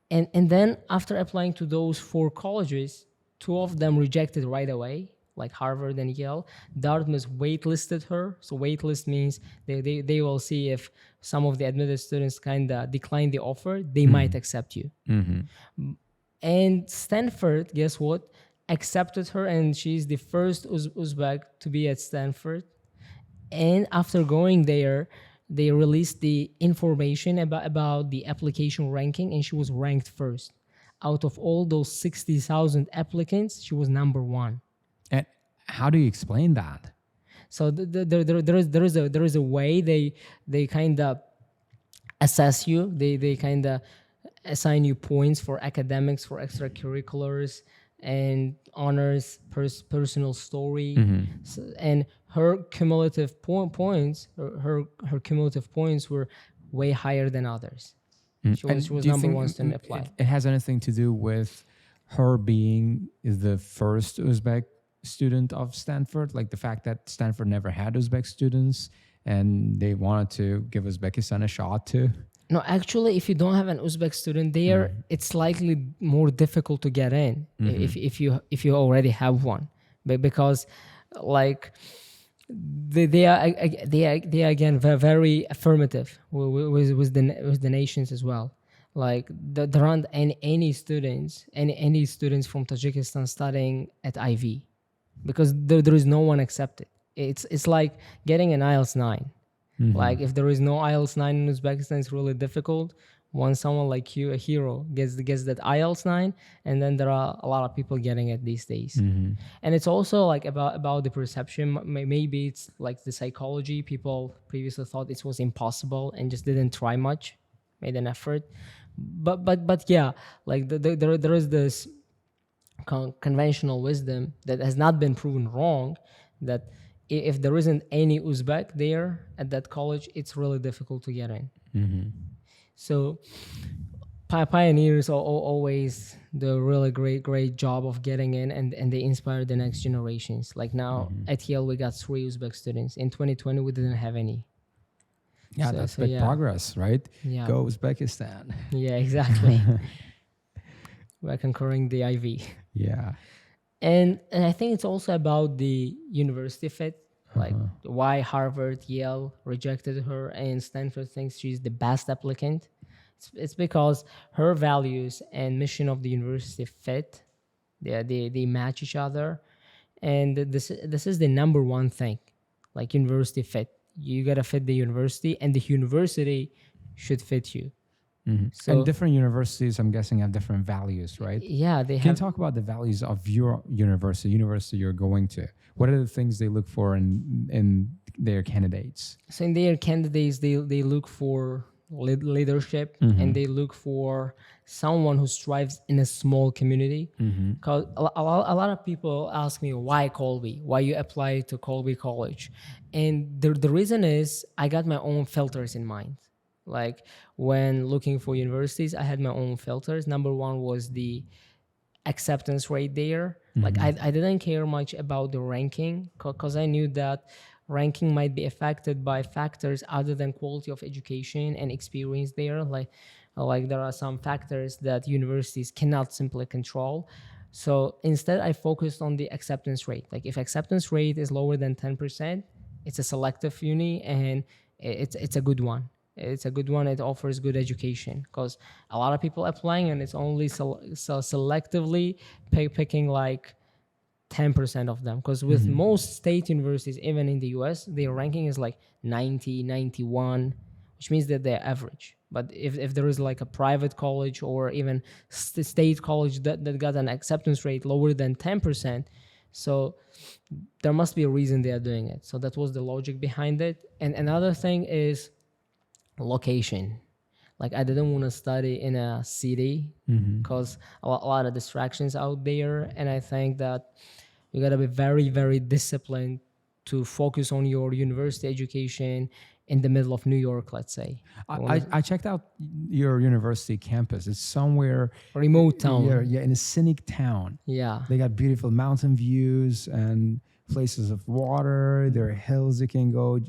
and then after applying to those 4 colleges, 2 of them rejected right away, like Harvard and Yale. Dartmouth waitlisted her. So waitlist means they will see if some of the admitted students kind of decline the offer, they might accept you. And Stanford, guess what? Accepted her, and she's the first Uzbek to be at Stanford. And after going there, they released the information about the application ranking, and she was ranked first. Out of all those 60,000 applicants, she was number 1. And how do you explain that? So there is a way they kind of assess you. They kind of assign you points for academics, for extracurriculars, and honors, personal story. So, and her cumulative points, her cumulative points were way higher than others. She was number 1 student applied. It has anything to do with her being the first Uzbek student of Stanford, like the fact that Stanford never had Uzbek students and they wanted to give Uzbekistan a shot too? No, actually, if you don't have an Uzbek student there, it's slightly more difficult to get in if you already have one, because like they are again very affirmative with the nations as well. Like there aren't any students, any students from Tajikistan studying at IV, because there is no one accepted. It's like getting an IELTS 9. Like if there is no IELTS 9 in Uzbekistan, it's really difficult. Once someone like you, a hero, gets that IELTS 9, and then there are a lot of people getting it these days. And it's also like about the perception. Maybe it's like the psychology. People previously thought it was impossible and just didn't try much, made an effort. But yeah, like there is this conventional wisdom that has not been proven wrong, that if there isn't any Uzbek there at that college, it's really difficult to get in. So pioneers always do a really great job of getting in, and they inspire the next generations. Like now at Yale, we got 3 Uzbek students. In 2020, we didn't have any. Yeah, that's big progress, right? Yeah. Go Uzbekistan. Yeah, exactly. We're conquering the IV. Yeah. And I think it's also about the university fit. Like why Harvard, Yale rejected her, and Stanford thinks she's the best applicant. It's because her values and mission of the university fit. They match each other, and this is the number one thing. Like university fit, you gotta fit the university, and the university should fit you. So, and different universities, I'm guessing, have different values, right? Yeah, they Can you have. talk about the values of your university you're going to? What are the things they look for in their candidates? So in their candidates, they look for leadership, and they look for someone who strives in a small community. Because a lot of people ask me, why Colby? Why you apply to Colby College? And the reason is I got my own filters in mind. Like when looking for universities, I had my own filters. Number one was the acceptance rate there. Like I didn't care much about the ranking, because I knew that ranking might be affected by factors other than quality of education and experience there. Like there are some factors that universities cannot simply control. So instead, I focused on the acceptance rate. Like if acceptance rate is lower than 10%, it's a selective uni, and it's a good one. It's a good one. It offers good education, because a lot of people applying, and it's only selectively picking like 10% of them. Because with most state universities, even in the US, their ranking is like 90, 91, which means that they're average. But if there is like a private college or even state college that got an acceptance rate lower than 10%, so there must be a reason they are doing it. So that was the logic behind it. And another thing is location. Like I didn't want to study in a city, because a lot of distractions out there, and I think that you got to be very, very disciplined to focus on your university education in the middle of New York, let's say. I checked out your university campus. It's somewhere Remote town. Yeah, in a scenic town. Yeah. They got beautiful mountain views and places of water. There are hills you can go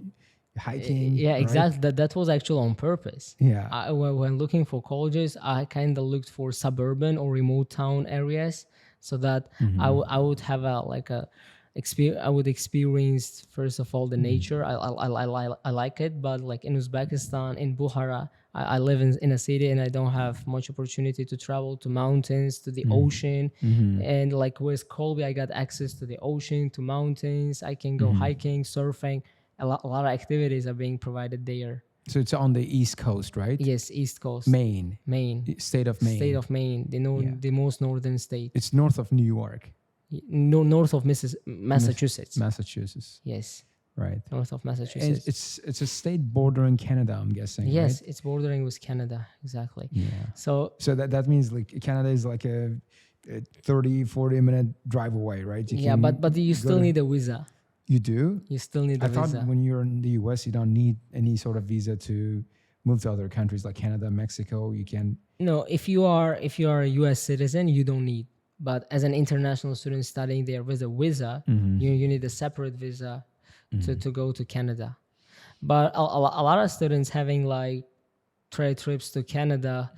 hiking. Yeah, right? exactly. That was actually on purpose. Yeah. When looking for colleges, I kind of looked for suburban or remote town areas, so that I would have I would experience, first of all, the nature. I like it, but like in Uzbekistan, in Bukhara, I live in a city, and I don't have much opportunity to travel to mountains, to the ocean. And like with Colby, I got access to the ocean, to mountains. I can go hiking, surfing. A lot of activities are being provided there. So it's on the East Coast, right? Yes, East Coast. Maine. State of Maine, the most northern state. It's north of New York. No, north of Massachusetts. Massachusetts. Yes. Right. North of And Massachusetts. it's a state bordering Canada, I'm guessing. Yes, right? it's bordering with Canada. Exactly. Yeah. So that means like Canada is like a 30, 40-minute drive away, right? But you still need a visa. You do? You still need a I visa. thought when you're in the US, you don't need any sort of visa to move to other countries like Canada, Mexico. You can. No, if you are a US citizen, you don't need. But as an international student studying there with a visa, you need a separate visa to go to Canada. But a lot of students having like trade trips to Canada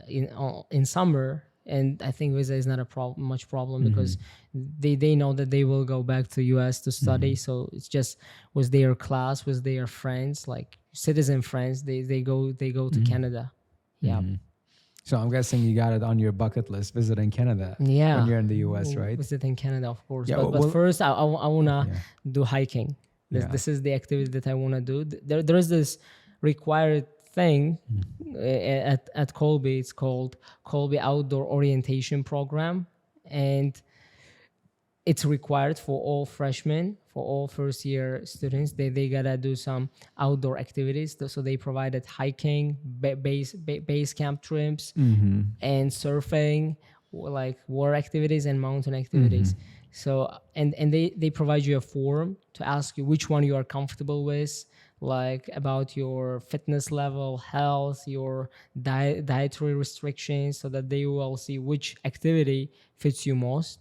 in summer, and I think visa is not a much problem because they know that they will go back to US to study. So it's just with their class, with their friends, like citizen friends, they go to Canada. Yeah. So I'm guessing you got it on your bucket list, visiting Canada Yeah, when you're in the US, right? visiting Canada, of course. Yeah, But first, I wanna yeah. do hiking. Yeah. This is the activity that I wanna do. There is this required thing at Colby. It's called Colby Outdoor Orientation Program, and it's required for all freshmen, for all first year students. They gotta do some outdoor activities. So they provided hiking, base camp trips, and surfing, like water activities and mountain activities. So and they provide you a form to ask you which one you are comfortable with, like about your fitness level, health, your dietary restrictions, so that they will see which activity fits you most.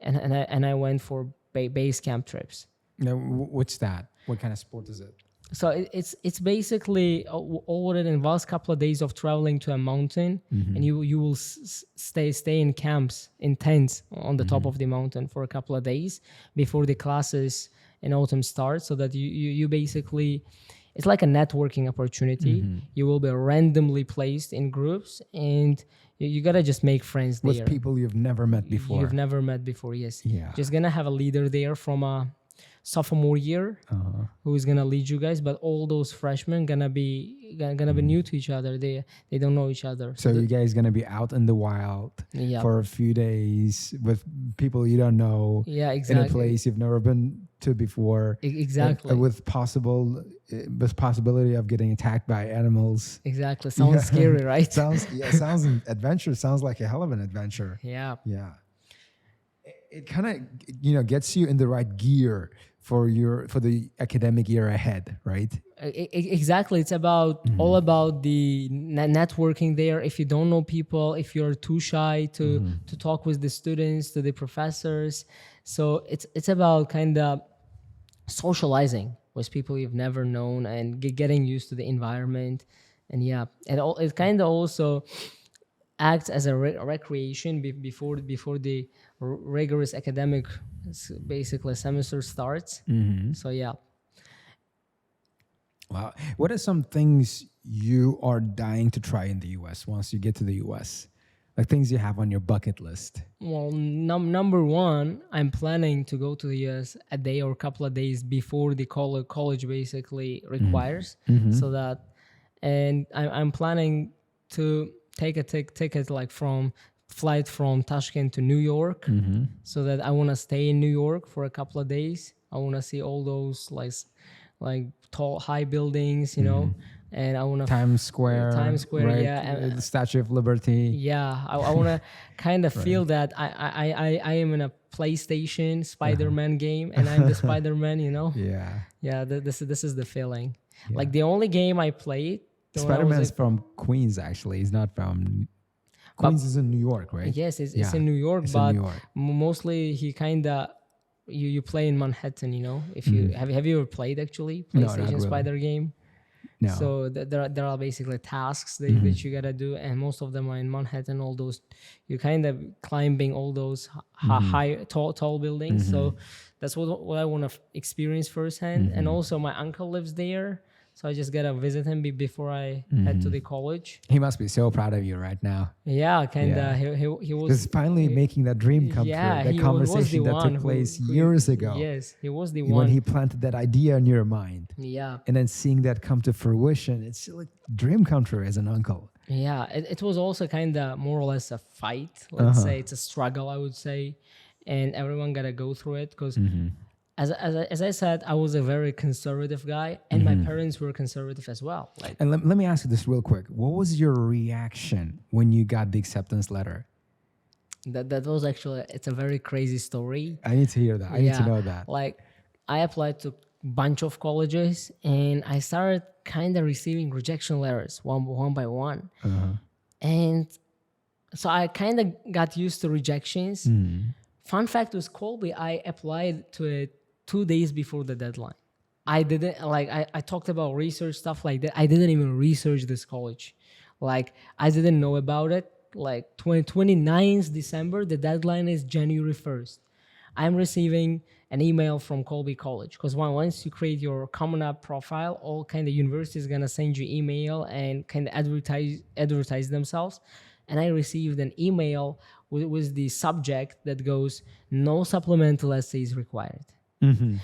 And I went for base camp trips. Now, what's that? What kind of sport is it? So it's basically all what it involves. Couple of days of traveling to a mountain, and you will stay in camps, in tents on the top of the mountain for a couple of days before the classes in autumn start, so that you basically, it's like a networking opportunity. You will be randomly placed in groups, and you gotta just make friends there With people you've never met before. You've never met before, yes. Yeah. Just gonna have a leader there from a sophomore year who is gonna lead you guys, but all those freshmen gonna be new to each other. They don't know each other. So you guys gonna be out in the wild for a few days with people you don't know. Yeah, exactly. In a place you've never been to before. Exactly. And with possibility of getting attacked by animals. Exactly. Sounds scary, right? Sounds an adventure. Sounds like a hell of an adventure. Yeah. Yeah. It kind of gets you in the right gear for the academic year ahead, right? Exactly. It's about all about the networking there. If you don't know people, if you're too shy to talk with the students, to the professors, so it's about kind of socializing with people you've never known and getting used to the environment. And it kind of also acts as a recreation before the rigorous academic basically semester starts. So yeah. Wow. What are some things you are dying to try in the US once you get to the US? Like things you have on your bucket list? Well, number one, I'm planning to go to the US a day or a couple of days before the college basically requires. So that, and I'm planning to take a ticket like flight from Tashkent to New York, so that I want to stay in New York for a couple of days. I want to see all those like tall, high buildings, and I want to Times Square, right? And the Statue of Liberty. Yeah, I want to kind of feel that I am in a PlayStation Spider-Man game, and I'm the Spider-Man, Yeah, this is the feeling. Yeah. Like the only game I played. Spider-Man is from Queens, actually. He's not from Queens. Is in New York, right? Yes, it's in New York, but mostly he kind of you play in Manhattan. If you have you ever played actually PlayStation Spider game? No. So there are basically tasks that you gotta do, and most of them are in Manhattan. All those you kind of climbing all those high tall buildings. So that's what I want to experience firsthand. And also my uncle lives there. So I just gotta visit him before I head to the college. He must be so proud of you right now. Yeah, kinda. Yeah. He was just finally making that dream come true. That conversation that took place years ago. Yes, he was the when one. When he planted that idea in your mind. Yeah. And then seeing that come to fruition, it's like dream come true as an uncle. Yeah, it was also kind of more or less a fight. Let's say it's a struggle, I would say, and everyone gotta go through it because. As I said, I was a very conservative guy, and my parents were conservative as well. And let me ask you this real quick. What was your reaction when you got the acceptance letter? That was actually, it's a very crazy story. I need to hear that. I need to know that. Like, I applied to a bunch of colleges, and I started kind of receiving rejection letters one by one. And so I kind of got used to rejections. Fun fact with Colby, I applied to it 2 days before the deadline. I didn't I talked about research stuff like that. I didn't even research this college. Like I didn't know about it. Like 29th December, the deadline is January 1st. I'm receiving an email from Colby College because once you create your Common App profile, all kind of universities gonna send you email and kind of advertise themselves. and I received an email with the subject that goes, no supplemental essays required.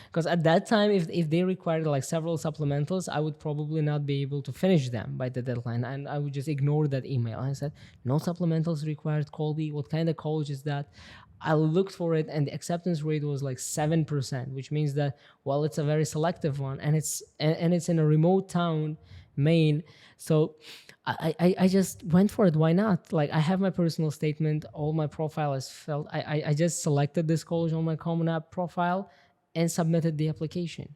Because at that time, if they required like several supplementals, I would probably not be able to finish them by the deadline, and I would just ignore that email. I said, no supplementals required, Colby. What kind of college is that? I looked for it, and the acceptance rate was like 7%, which means that, well, it's a very selective one, and it's in a remote town, Maine. So I just went for it. Why not? Like, I have my personal statement, all my profile is filled. I just selected this college on my Common App profile and submitted the application.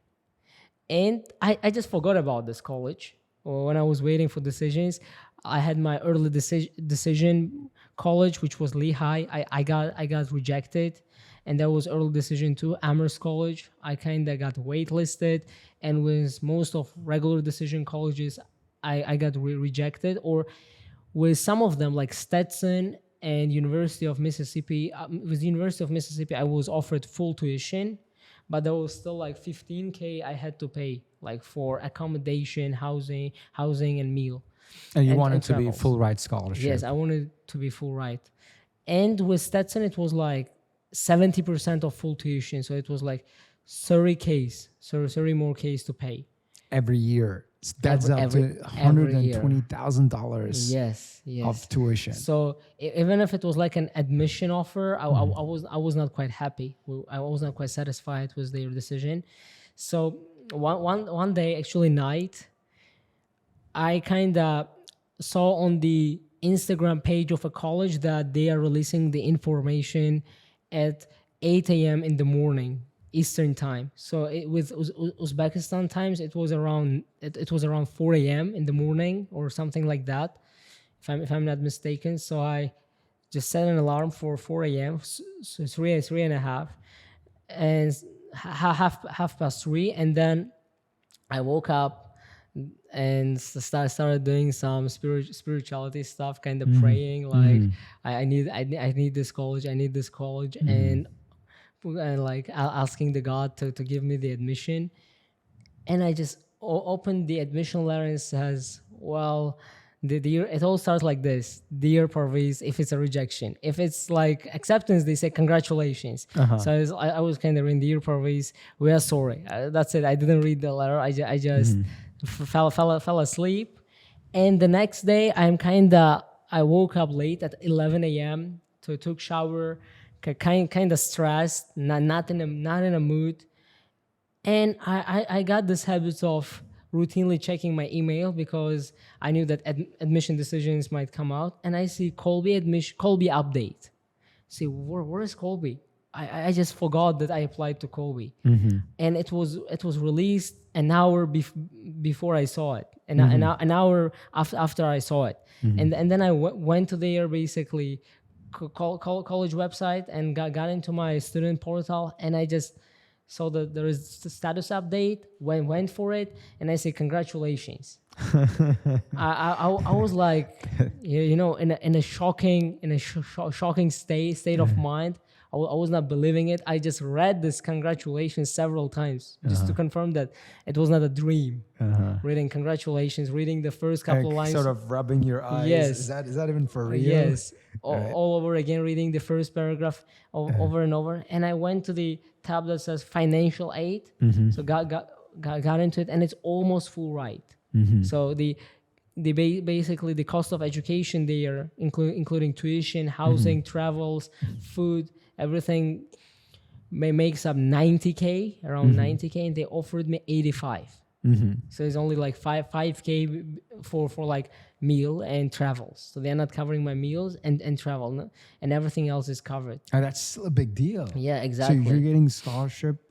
And I just forgot about this college. When I was waiting for decisions, I had my early decision college, which was Lehigh. I got rejected. And there was early decision too, Amherst College. I kind of got waitlisted. And with most of regular decision colleges, I got rejected. Or with some of them, like Stetson and University of Mississippi. With the University of Mississippi, I was offered full tuition. But there was still like $15,000 I had to pay, like for accommodation, housing, and meal. And you wanted to be full ride scholarship. Yes, I wanted to be full ride. And with Stetson, it was like 70% of full tuition. So it was like 30 more Ks to pay. Every year. That's up to $120,000 yes. of tuition. So even if it was like an admission offer, I was not quite happy. I was not quite satisfied with their decision. So one day, actually night, I kind of saw on the Instagram page of a college that they are releasing the information at 8 a.m. in the morning. Eastern time. So with Uzbekistan times, it was around 4 a.m. in the morning or something like that, if I'm not mistaken. So I just set an alarm for 4 a.m. So 3:30, and half past 3, and then I woke up and started doing some spirituality stuff, kind of praying, like I need this college, and like asking the God to give me the admission. And I just opened the admission letter and it says, well, it all starts like this: dear Parviz, if it's a rejection. If it's like acceptance, they say congratulations. So I was kind of reading, dear Parviz, we are sorry. That's it. I didn't read the letter. I just fell asleep. And the next day, I woke up late at 11 a.m. took shower, kind of stressed, not in a mood, and I got this habit of routinely checking my email because I knew that admission decisions might come out, and I see Colby update. See, where is Colby? I just forgot that I applied to Colby, and it was released an hour before I saw it, and an hour after I saw it, and then I went to their basically college website and got into my student portal, and I just saw that there is the status update, went for it, and I say congratulations. I was like, in a shocking state of mind. I was not believing it. I just read this congratulations several times just to confirm that it was not a dream. Reading congratulations, reading the first couple of lines. Sort of rubbing your eyes. Yes. Is that even for real? Yes. All over again, reading the first paragraph over and over. And I went to the tab that says financial aid. So got into it, and it's almost full ride. So basically the cost of education there, including tuition, housing, travels, food, everything makes up $90,000, around $90,000, and they offered me $85,000. So it's only like $5,000 for like meal and travels. So they're not covering my meals and travel, and everything else is covered. And that's still a big deal. Yeah, exactly. So you're getting scholarship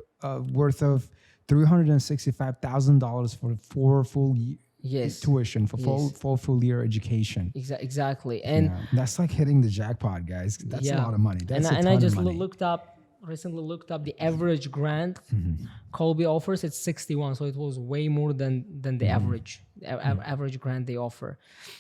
worth of $365,000 for 4 full years. Yes. Tuition for full year education. Exactly. And that's like hitting the jackpot, guys. That's a lot of money. That's and I just looked up recently looked up the average grant Colby offers. It's 61, so it was way more than the average grant they offer.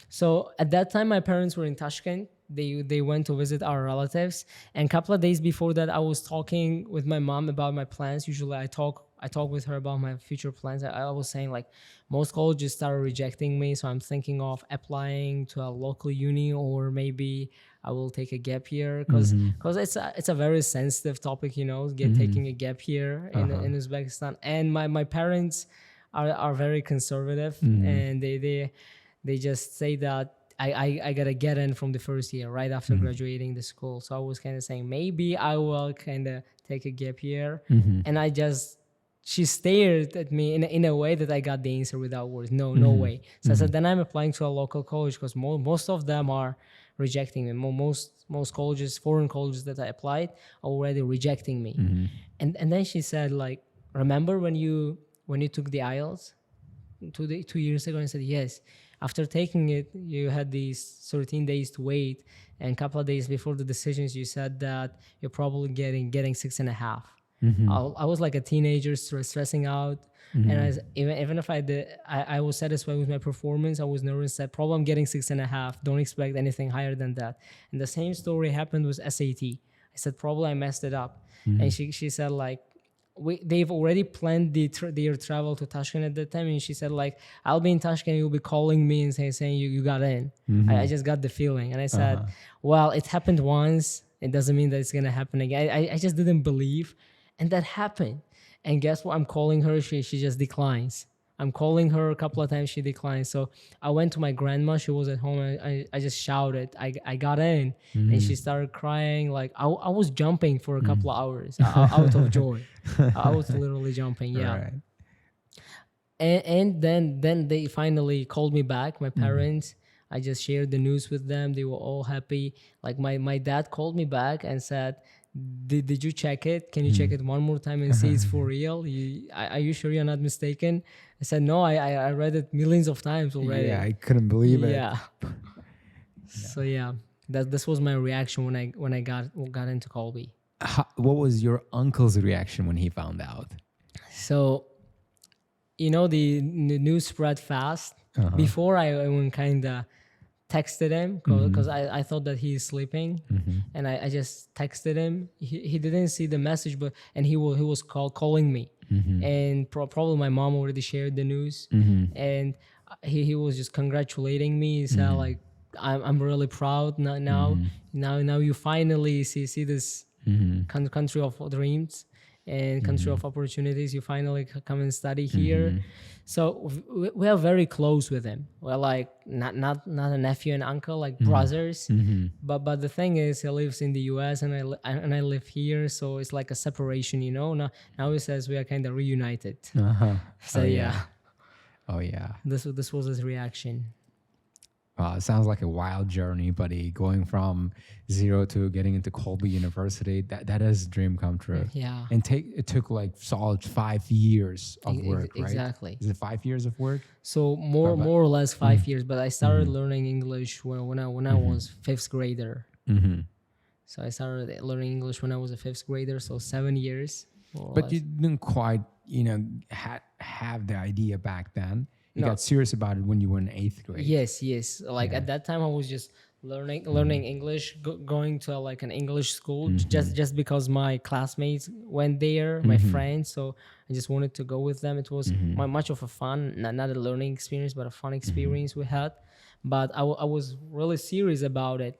So at that time, my parents were in Tashkent. They went to visit our relatives, and a couple of days before that, I was talking with my mom about my plans. Usually, I talk with her about my future plans. I was saying like most colleges started rejecting me, so I'm thinking of applying to a local uni, or maybe I will take a gap year because it's a very sensitive topic, taking a gap year in Uzbekistan. And my parents are very conservative, and they just say that I gotta get in from the first year right after graduating the school. So I was kind of saying maybe I will kind of take a gap year, and she stared at me in a way that I got the answer without words. No way. So I said, then I'm applying to a local college because most of them are rejecting me. Most colleges, foreign colleges that I applied, are already rejecting me. And then she said, like, remember when you took the IELTS 2 years ago? And I said, yes. After taking it, you had these 13 days to wait, and a couple of days before the decisions, you said that you're probably getting 6.5. I was like a teenager, stressing out, and even if I was satisfied with my performance, I was nervous. Said, probably I'm getting 6.5. Don't expect anything higher than that. And the same story happened with SAT. I said, probably I messed it up, and she said like, they've already planned their travel to Tashkent at that time, and she said like, I'll be in Tashkent, you'll be calling me and saying you got in. I just got the feeling, and I said, well, it happened once, it doesn't mean that it's gonna happen again. I just didn't believe, and that happened. And guess what? I'm calling her, she just declines. I'm calling her a couple of times, she declines. So I went to my grandma, she was at home, and I just shouted, I got in. And she started crying. Like I was jumping for a couple of hours out of joy. I was literally jumping, yeah. Right. And then they finally called me back, my parents. I just shared the news with them. They were all happy. Like my dad called me back and said, did you check it? Can you check it one more time and see it's for real? Are you sure you're not mistaken? I said, no, I read it millions of times already. Yeah, I couldn't believe it. Yeah. So yeah, this was my reaction when I got into Colby. What was your uncle's reaction when he found out? So, the news spread fast. Before I went kind of texted him because I thought that he's sleeping, and I just texted him. He didn't see the message, and he was calling me, and probably my mom already shared the news, and he was just congratulating me. He said like, I'm really proud now you finally see this country of dreams and country of opportunities. You finally come and study here. So we are very close with him. We're like not a nephew and uncle, like brothers. But the thing is, he lives in the US and I live here, so it's like a separation, Now he says we are kind of reunited. So yeah. Oh yeah. This was his reaction. It sounds like a wild journey, buddy. Going from zero to getting into Colby University, that is a dream come true. Yeah. And it took like solid 5 years of work, right? Exactly. Is it 5 years of work? So more or less 5 years, but I started learning English when I was fifth grader. So I started learning English when I was a fifth grader, so 7 years. But you didn't quite, have the idea back then. You got serious about it when you were in 8th grade. Yes. Like at that time, I was just learning English, going to like an English school just because my classmates went there, my friends. So I just wanted to go with them. It was much of a fun, not a learning experience, but a fun experience we had. But I was really serious about it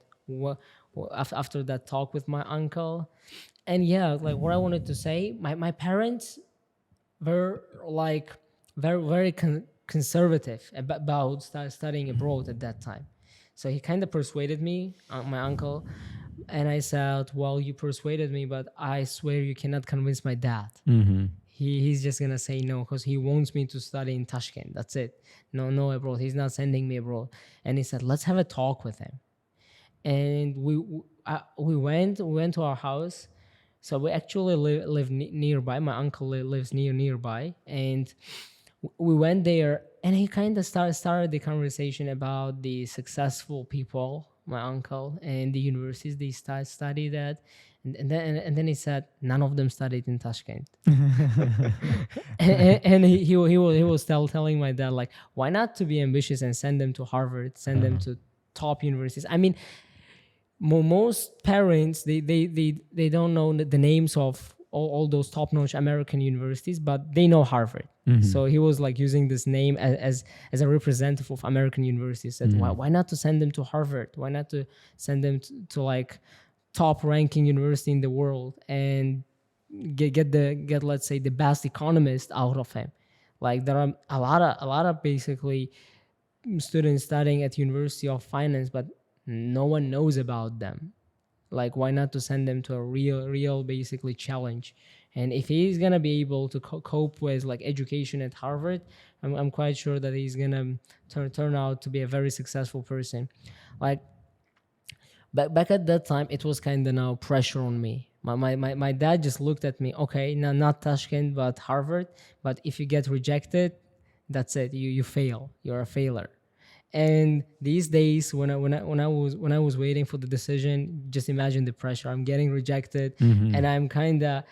after that talk with my uncle. And yeah, like what I wanted to say, my parents were like very conservative about studying abroad at that time. So he kind of persuaded me, my uncle, and I said, well, you persuaded me, but I swear you cannot convince my dad. He's just gonna say no because he wants me to study in Tashkent. That's it. No abroad. He's not sending me abroad. And he said, let's have a talk with him. And we went to our house. So we actually live nearby. My uncle lives nearby, and we went there, and he kind of started the conversation about the successful people, my uncle, and the universities they studied at. And then he said none of them studied in Tashkent. And he was telling my dad, like, why not to be ambitious and send them to Harvard, send them to top universities. I mean, most parents, they don't know the names of all those top-notch American universities, but they know Harvard. So he was like using this name as a representative of American universities. Said, why not to send them to Harvard? Why not to send them to like top-ranking university in the world and get let's say the best economist out of him? Like there are a lot of basically students studying at University of Finance, but no one knows about them. Like, why not to send them to a real basically challenge? And if he's gonna be able to cope with like education at Harvard, I'm quite sure that he's gonna turn out to be a very successful person. Like back at that time, it was kind of now pressure on me. My dad just looked at me. Okay, now not Tashkent, but Harvard. But if you get rejected, that's it. You fail. You're a failure. And these days, when I was waiting for the decision, just imagine the pressure. I'm getting rejected, and I'm kind of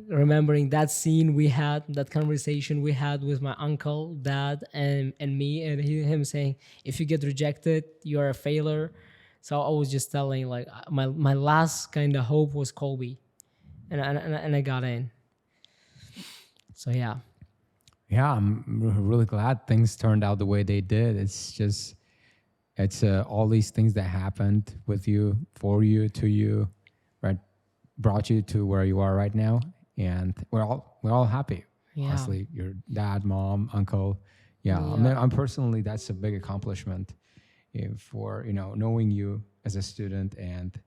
remembering that scene we had, that conversation we had with my uncle, dad, and me, and him saying, "If you get rejected, you're a failure." So I was just telling, like, my last kind of hope was Colby, and I got in. So yeah. Yeah, I'm really glad things turned out the way they did. It's all these things that happened with you, for you, to you, right, brought you to where you are right now, and we're all happy. Yeah. Honestly, your dad, mom, uncle. Yeah, I mean, I'm personally, that's a big accomplishment for knowing you as a student, and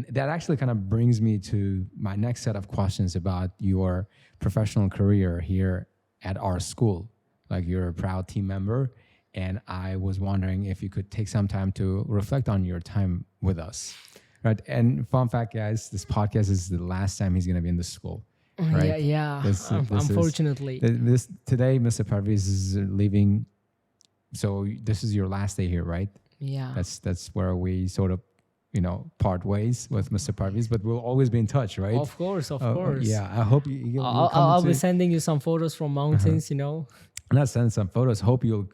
that actually kind of brings me to my next set of questions about your professional career here at our school. Like, you're a proud team member, and I was wondering if you could take some time to reflect on your time with us, right? And fun fact, guys, this podcast is the last time he's going to be in the school, right? Yeah. Unfortunately. Today, Mr. Parviz is leaving, so this is your last day here, right? Yeah. That's where we sort of part ways with Mr. Parviz, but we'll always be in touch, right? Of course. Yeah, I hope you'll I'll be sending you some photos from mountains, I'm not sending some photos. Hope you'll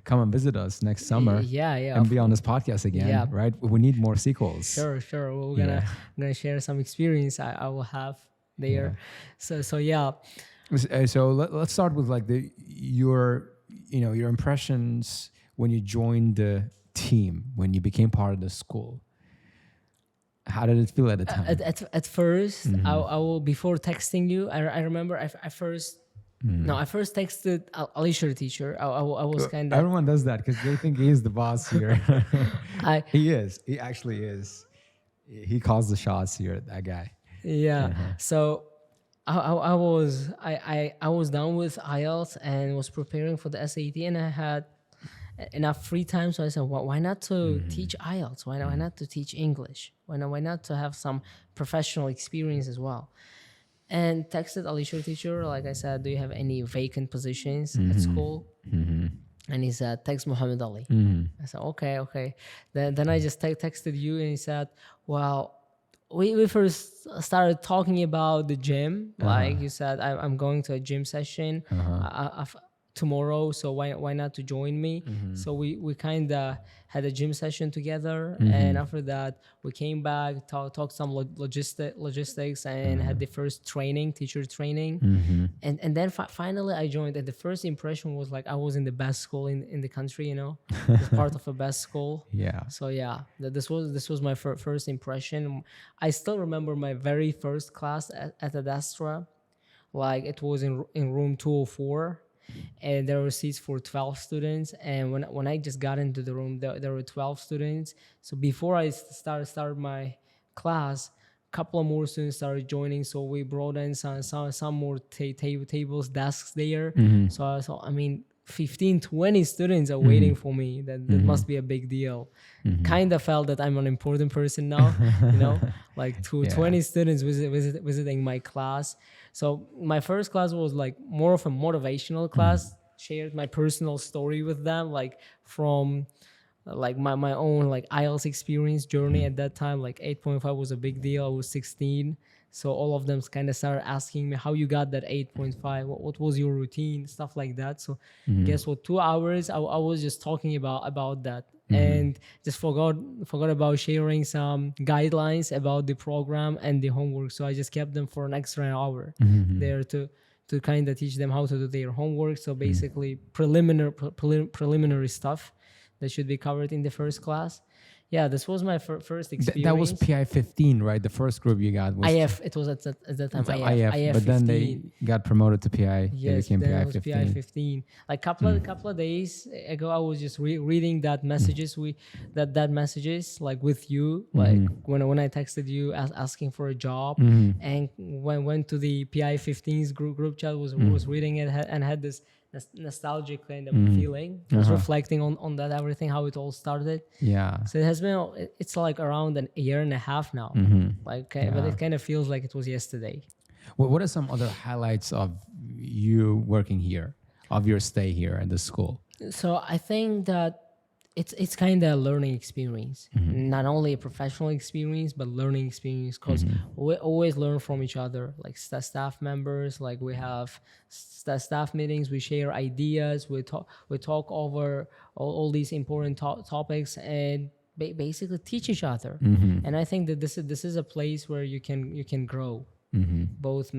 come and visit us next summer. Yeah. And be on this podcast again, right? We need more sequels. Sure. I'm gonna share some experience I will have there. Yeah. So yeah. So let's start with like your impressions when you joined the team, when you became part of the school. How did it feel at the time? At first, I will, before texting you, I remember I first texted Alisher teacher. I was kind of... Everyone does that because they think he's the boss here. He is. He actually is. He calls the shots here, that guy. Yeah. So I was done with IELTS and was preparing for the SAT, and I had enough free time, so I said, well, why not to teach IELTS? Why not to teach English? Why not to have some professional experience as well? And texted Alisher teacher, like I said, do you have any vacant positions at school? And he said, text Muhammad Ali. I said, okay. Then I just texted you, and he said, well, we first started talking about the gym. Like you said, I'm going to a gym session tomorrow, so why not to join me? So we kind of had a gym session together, and after that we came back, talked some logistics, and had the first teacher training, and then finally I joined. And the first impression was like I was in the best school in the country, as part of a best school. Yeah. So yeah, this was my first impression. I still remember my very first class at Astra. Like, it was in room 204. And there were seats for 12 students. And when I just got into the room, there were 12 students. So before I started my class, a couple of more students started joining. So we brought in some more tables, desks there. So I mean, 15, 20 students are waiting for me. That must be a big deal. Kind of felt that I'm an important person now, like 20 students visiting my class. So my first class was like more of a motivational class, shared my personal story with them, like from like my own like IELTS experience journey at that time. Like 8.5 was a big deal. I was 16. So all of them kind of started asking me how you got that 8.5, what was your routine, stuff like that. So guess what, 2 hours I was just talking about that, and just forgot about sharing some guidelines about the program and the homework. So I just kept them for an extra hour there to kind of teach them how to do their homework. So basically preliminary stuff that should be covered in the first class. Yeah, this was my first experience. That was PI 15, right? The first group you got was IF. It was at that time IF, but then they got promoted to PI. Yes, they became then PI it was 15. PI 15. Like couple of days ago, I was just reading that messages that messages like with you, like when I texted you asking for a job, and when went to the PI 15's group chat, was reading it and had this nostalgic kind of feeling. I was reflecting on that, everything, how it all started. Yeah. So it's like around a year and a half now. But it kind of feels like it was yesterday. What are some other highlights of you working here, of your stay here at the school? So I think that it's kind of a learning experience, not only a professional experience, but learning experience, because we always learn from each other, like staff members. Like we have staff meetings, we share ideas, we talk over all these important topics, and basically teach each other. And I think that this is a place where you can grow. Both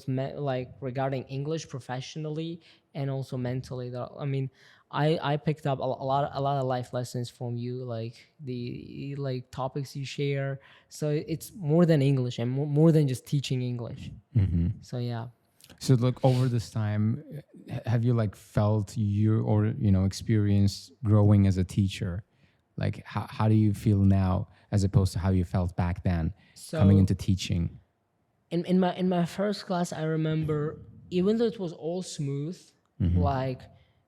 like regarding English professionally and also mentally. I mean, I picked up a lot of life lessons from you, like the topics you share. So it's more than English and more than just teaching English. So yeah. So look, over this time, have you like felt experienced growing as a teacher? Like how do you feel now as opposed to how you felt back then, coming into teaching? In my first class, I remember, even though it was all smooth, like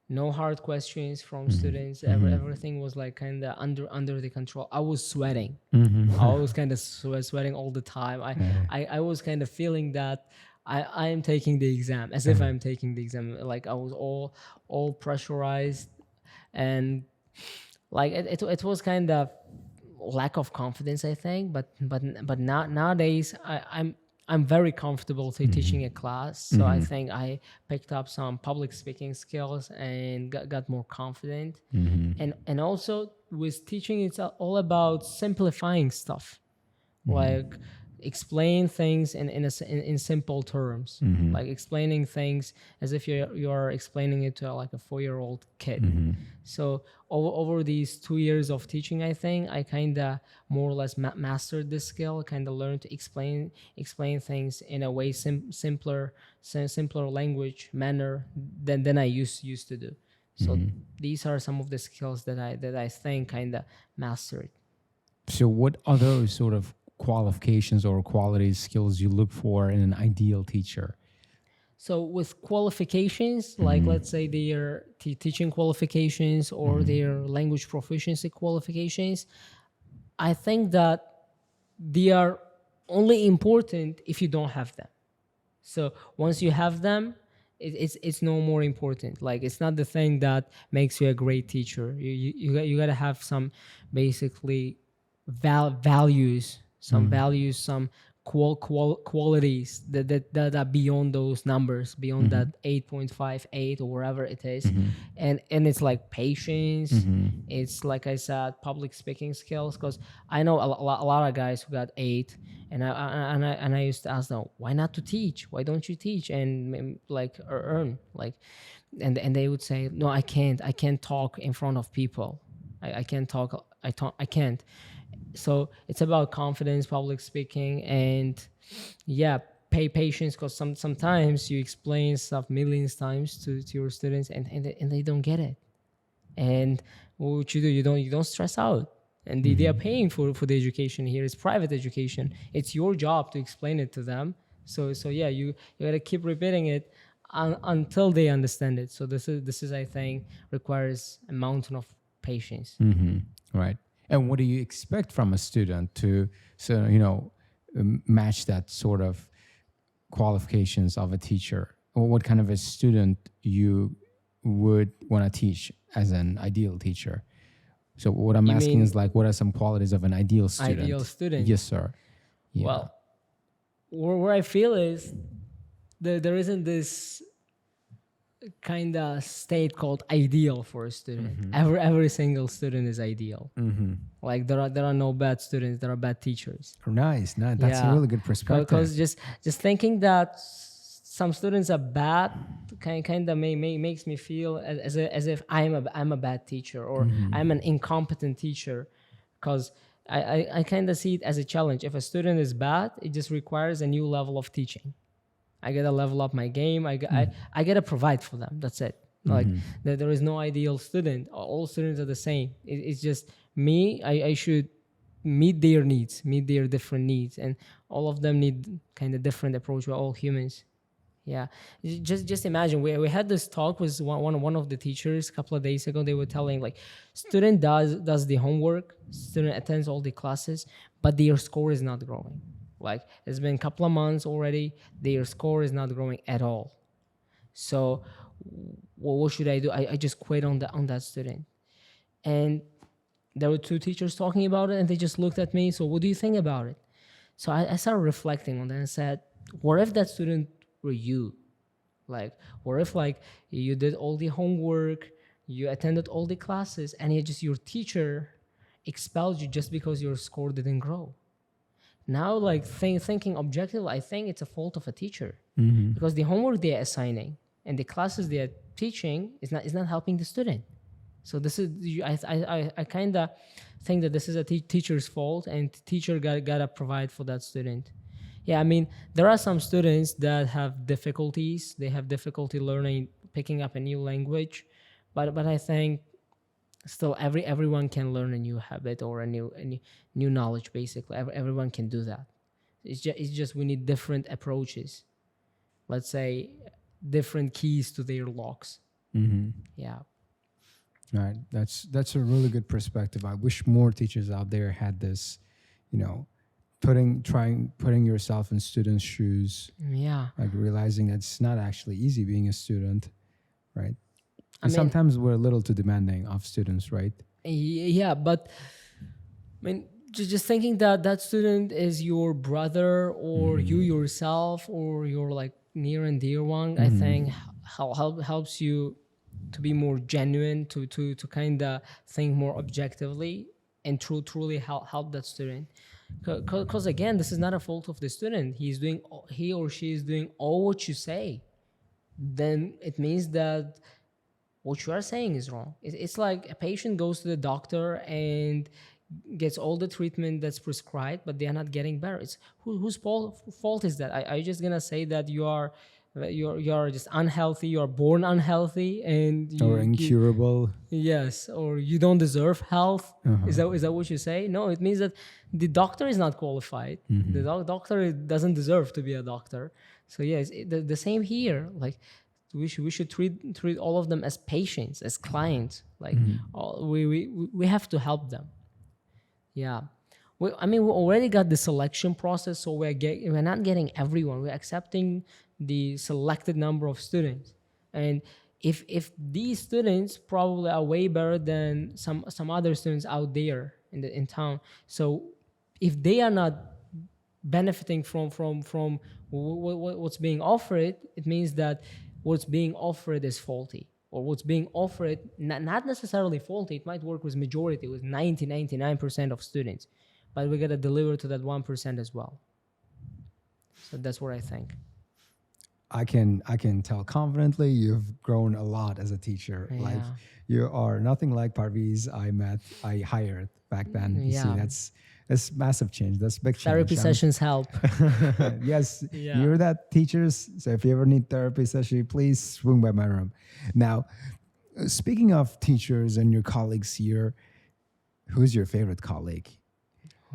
no hard questions from students, everything was like kind of under the control. I was sweating. I was kind of sweating all the time. I was kind of feeling that I am taking the exam, as if I'm taking the exam. Like I was all pressurized, and like it was kind of lack of confidence, I think. But nowadays I'm very comfortable teaching a class. So I think I picked up some public speaking skills and got more confident. And also with teaching, it's all about simplifying stuff, like explain things in simple terms, like explaining things as if you're explaining it to like a 4-year-old kid. So over these 2 years of teaching, I think I kind of more or less mastered this skill, kind of learned to explain things in a way simpler language manner than I used to do. So these are some of the skills that I think kind of mastered. So what other sort of qualifications or qualities, skills you look for in an ideal teacher? So with qualifications, like let's say their teaching qualifications or their language proficiency qualifications, I think that they are only important if you don't have them. So once you have them, it's no more important. Like it's not the thing that makes you a great teacher. You got to have some basically values, some values, some qualities that are beyond those numbers, beyond that 8.58 or whatever it is. And it's like patience. It's like I said, public speaking skills, because I know a lot of guys who got 8, and I used to ask them, why not to teach? Why don't you teach and like earn? Like, and they would say, no, I can't talk in front of people. I can't talk. I can't. So it's about confidence, public speaking, and pay patience, because sometimes you explain stuff millions times to your students and they don't get it. And what you do, you don't stress out. And they are paying for the education here. It's private education. It's your job to explain it to them. So you gotta keep repeating it until they understand it. So this is I think requires a mountain of patience. Right. And what do you expect from a student to match that sort of qualifications of a teacher? Or what kind of a student you would want to teach as an ideal teacher? So what I'm You asking mean is like, what are some qualities of an ideal student? ideal student? Yes, sir. Yeah. Well, where I feel is there isn't this kind of state called ideal for a student. Every single student is ideal. Like there are no bad students, there are bad teachers. Nice. That's a Yeah, really good perspective. because just thinking that some students are bad kind of makes me feel as if I'm a bad teacher, or I'm an incompetent teacher, because I kind of see it as a challenge. If a student is bad, it just requires a new level of teaching. I gotta level up my game. I gotta provide for them. That's it. Like there is no ideal student. All students are the same. It's just me. I should meet their needs, meet their different needs, and all of them need kind of different approach. We're all humans. Yeah, just imagine we had this talk with one of the teachers a couple of days ago. They were telling like, student does the homework, student attends all the classes, but their score is not growing. Like it's been a couple of months already, their score is not growing at all. So what should I do? I just quit on that student. And there were two teachers talking about it, and they just looked at me. So what do you think about it? So I started reflecting on that and said, what if that student were you? Like, what if like you did all the homework, you attended all the classes, and your teacher expelled you just because your score didn't grow? Now, like thinking objectively, I think it's a fault of a teacher, because the homework they are assigning and the classes they are teaching is not helping the student. So this is I kind of think that this is a teacher's fault, and teacher gotta provide for that student. Yeah, I mean, there are some students that have difficulties. They have difficulty learning, picking up a new language, but I think still everyone can learn a new habit or a new knowledge. Basically, everyone can do that. It's just we need different approaches. Let's say different keys to their locks. Yeah. All right, that's a really good perspective. I wish more teachers out there had this, putting yourself in students' shoes. Yeah. Like realizing that it's not actually easy being a student, right? I mean, sometimes we're a little too demanding of students, right? Yeah, but I mean, just thinking that student is your brother or you yourself or your like near and dear one, I think helps you to be more genuine, to kind of think more objectively and truly help that student. Because again, this is not a fault of the student. He or she is doing all what you say. Then it means that what you are saying is wrong. It's like a patient goes to the doctor and gets all the treatment that's prescribed, but they are not getting better. It's whose fault is that? Are you just gonna say that you're just unhealthy, you're born unhealthy, and or incurable? Yes, or you don't deserve health. Is that what you say? No, it means that the doctor is not qualified. The doctor doesn't deserve to be a doctor. So yes, the same here. Like we should treat all of them as patients, as clients. Like we have to help them. Yeah. We already got the selection process, so we're not getting everyone. We're accepting the selected number of students. And if these students probably are way better than some other students out there in town. So if they are not benefiting from what's being offered, it means that what's being offered is faulty. Or what's being offered, not necessarily faulty. It might work with majority, with 99% of students. But we got to deliver to that 1% as well. So that's what I think. I can tell confidently you've grown a lot as a teacher. Yeah. Like you are nothing like Parviz I hired back then. You see, that's massive change. That's big change. Therapy sessions help. Yes, you hear that, teachers? So if you ever need therapy session, please swing by my room. Now, speaking of teachers and your colleagues here, who's your favorite colleague?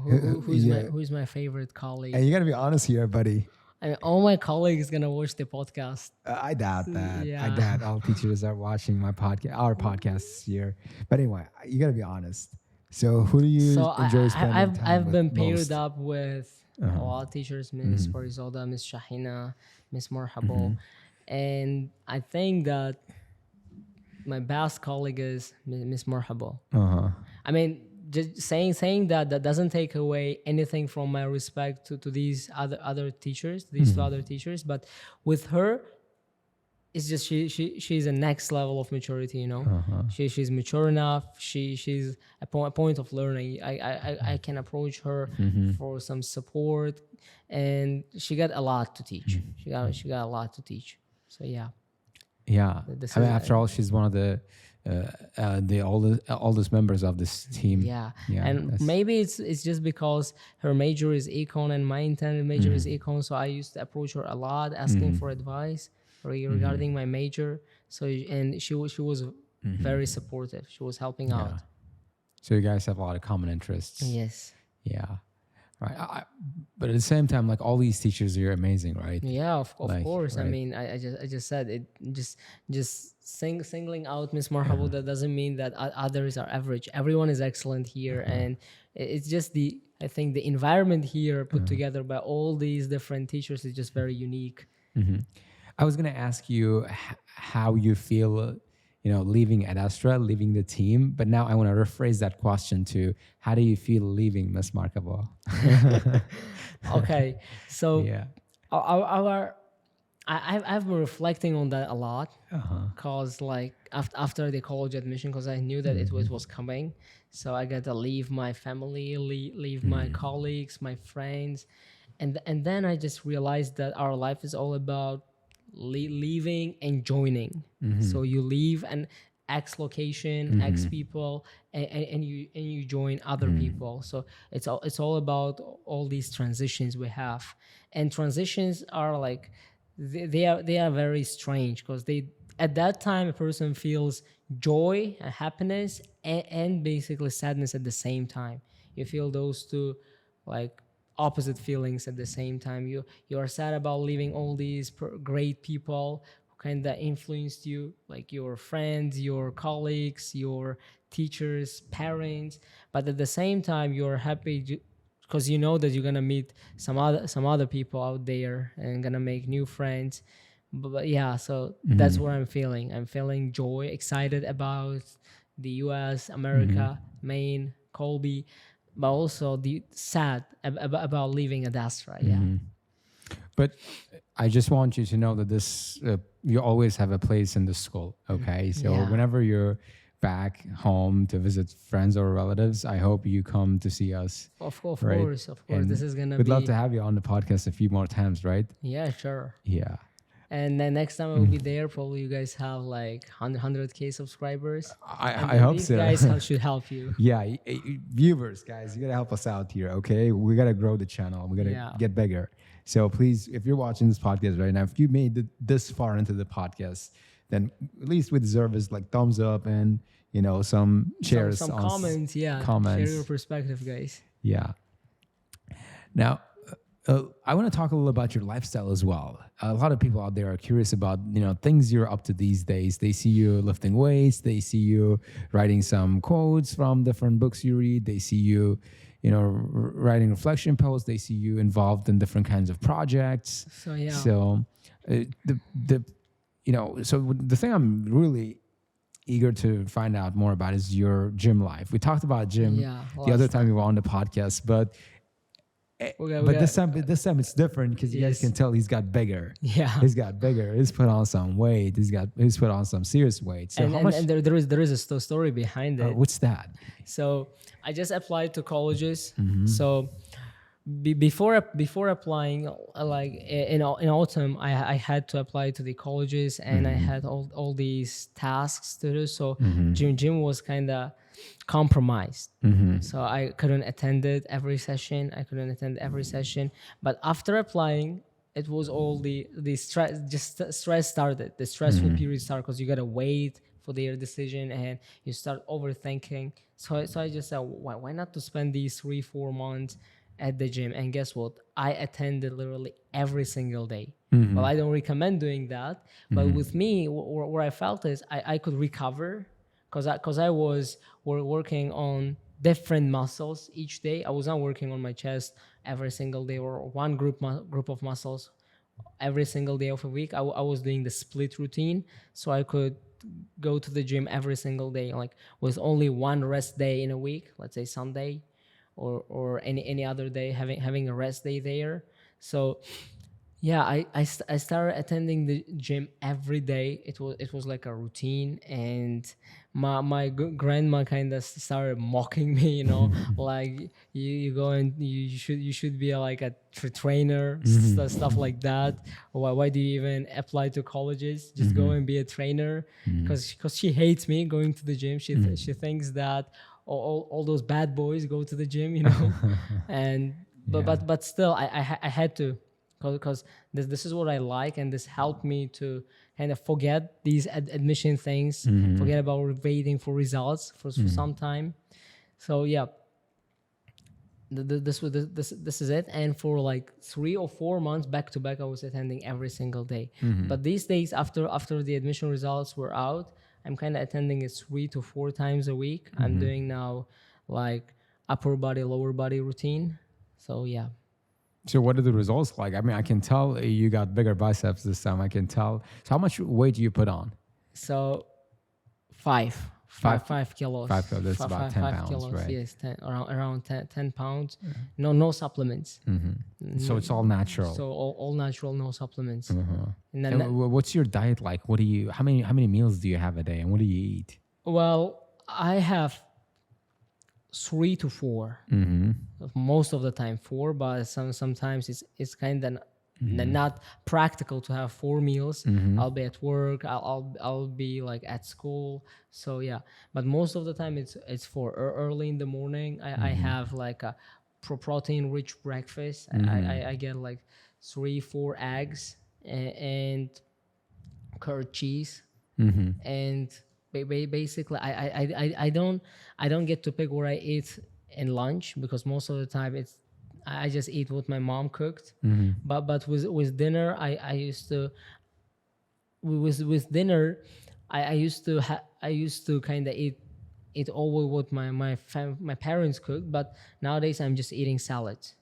Who's my favorite colleague? And you gotta be honest here, buddy. I mean, all my colleagues gonna watch the podcast. I doubt that. Yeah. I doubt all teachers are watching our podcasts here. But anyway, you gotta be honest. So who do you enjoy spending time with? I've been paired most? up with a lot of teachers, Miss Parizoda, Miss Shahina, Miss Marhabo. And I think that my best colleague is Miss Marhabo. I mean, just saying that doesn't take away anything from my respect to these other teachers, these two other teachers. But with her, it's just she's a next level of maturity, you know. She's mature enough. She's a point of learning. I can approach her for some support, and she got a lot to teach. She got a lot to teach. So yeah. Yeah. This I mean, is after all, she's one of the oldest members of this team. Yeah, Yeah, and that's- maybe it's just because her major is econ and my intended major is econ, so I used to approach her a lot, asking for advice regarding my major. So and she was very supportive. She was helping out. So you guys have a lot of common interests. Yes. Yeah. Right. But at the same time, like all these teachers are amazing, right? Yeah, of Like, course. I right. mean, I just said it. Singling out Miss Marhaba, that doesn't mean that others are average. Everyone is excellent here, and it's just I think the environment here put together by all these different teachers is just very unique. I was going to ask you how you feel, leaving at Astra, leaving the team. But now I want to rephrase that question to how do you feel leaving Miss Markable? Okay, so Yeah. I've been reflecting on that a lot, because like after the college admission, because I knew that it was coming, so I got to leave my family, leave my colleagues, my friends, and then I just realized that our life is all about leaving and joining. So you leave an X location, X people, and you join other people. So it's all about all these transitions we have, and transitions are like they are very strange, because at that time a person feels joy and happiness and basically sadness at the same time. You feel those two like opposite feelings at the same time. You are sad about leaving all these great people who kind of influenced you, like your friends, your colleagues, your teachers, parents, but at the same time you're happy because you know that you're gonna meet some other people out there and gonna make new friends. But yeah, so that's what I'm feeling. I'm feeling joy, excited about the U.S., America, Maine, Colby, but also the sad about leaving at Astra. Yeah. But I just want you to know that this you always have a place in the school. Okay, so Yeah. whenever you're back home to visit friends or relatives, I hope you come to see us. Of Right. course. And This is gonna we'd be. love to have you on the podcast a few more times, right? Yeah, sure. Yeah. And then next time I will be there, probably you guys have like 100K subscribers. I hope these so. guys should help you. Yeah, viewers, guys, you gotta help us out here, okay? We gotta grow the channel. We gotta Yeah. get bigger. So please, if you're watching this podcast right now, if you made it this far into the podcast, then at least we deserve is like thumbs up and some shares, Some on comments. Yeah. comments. Share your perspective, guys. Yeah. Now, I want to talk a little about your lifestyle as well. A lot of people out there are curious about things you're up to these days. They see you lifting weights. They see you writing some quotes from different books you read. They see you, writing reflection posts. They see you involved in different kinds of projects. So yeah. So so the thing I'm really eager to find out more about is your gym life. We talked about gym Yeah, the other time you were on the podcast, but this time it's different because you guys Yes. can tell he's got bigger. Yeah. He's got bigger. He's put on some weight. He's put on some serious weight. So how much? And there is a story behind it. What's that? So I just applied to colleges. Mm-hmm. So before applying, like in autumn, I had to apply to the colleges, and I had all these tasks to do. So gym was kind of compromised. So I couldn't attend every session. But after applying, it was all the stress started. The stressful period started because you gotta wait for their decision and you start overthinking. So I just said, why not to spend these 3-4 months at the gym? And guess what? I attended literally every single day. Well, I don't recommend doing that, but with me, where I felt is I could recover because I was working on different muscles each day. I was not working on my chest every single day or one group of muscles every single day of a week. I was doing the split routine, so I could go to the gym every single day, like with only one rest day in a week, let's say Sunday, or any other day, having a rest day there. So yeah, I started attending the gym every day. It was like a routine, and my grandma kind of started mocking me, like you go and you should be like a trainer, stuff like that. Why do you even apply to colleges? Just go and be a trainer, because she hates me going to the gym. She thinks that all those bad boys go to the gym, and but still I had to, because this is what I like, and this helped me to kind of forget these admission things, forget about waiting for results for some time. So yeah, this is it. And for like 3 or 4 months back to back, I was attending every single day. But these days, after the admission results were out, I'm kind of attending it 3 to 4 times a week. I'm doing now like upper body, lower body routine. So yeah. So what are the results like? I mean, I can tell you got bigger biceps this time. I can tell. So how much weight do you put on? So 5 kilos. 5 kilos. That's about 10 pounds, kilos, right? yes, around 10 pounds. No supplements. So it's all natural. So all natural, no supplements. And then what's your diet like? What do you? How many meals do you have a day, and what do you eat? well, I have 3 to 4. Most of the time 4, but sometimes it's kind of not practical to have 4 meals. I'll be at work, I'll be like at school. So yeah, but most of the time it's 4. Early in the morning, I have like a protein rich breakfast. I get like 3-4 eggs and curd cheese, and basically I don't get to pick what I eat in lunch, because most of the time I just eat what my mom cooked. But with dinner, I used to with dinner I used to kind of eat all what my parents cooked. But nowadays I'm just eating salads.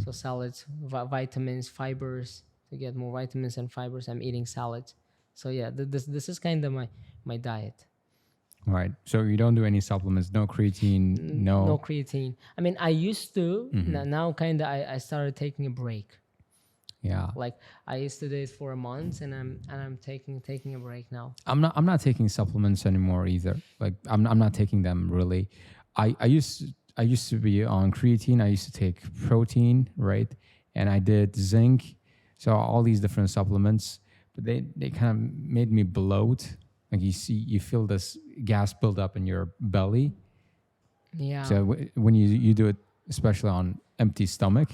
So salads, vitamins, fibers. To get more vitamins and fibers, I'm eating salads. So yeah, this is kind of my diet. Right. So you don't do any supplements, no creatine, No creatine. I mean, I used to. Now kind of I started taking a break. Yeah. Like I used to do it for a month, and I'm taking a break now. I'm not taking supplements anymore either. Like I'm not taking them really. I used to be on creatine. I used to take protein, right? And I did zinc. So all these different supplements, but they kind of made me bloat. Like you feel this gas build up in your belly. Yeah. So when you do it, especially on empty stomach,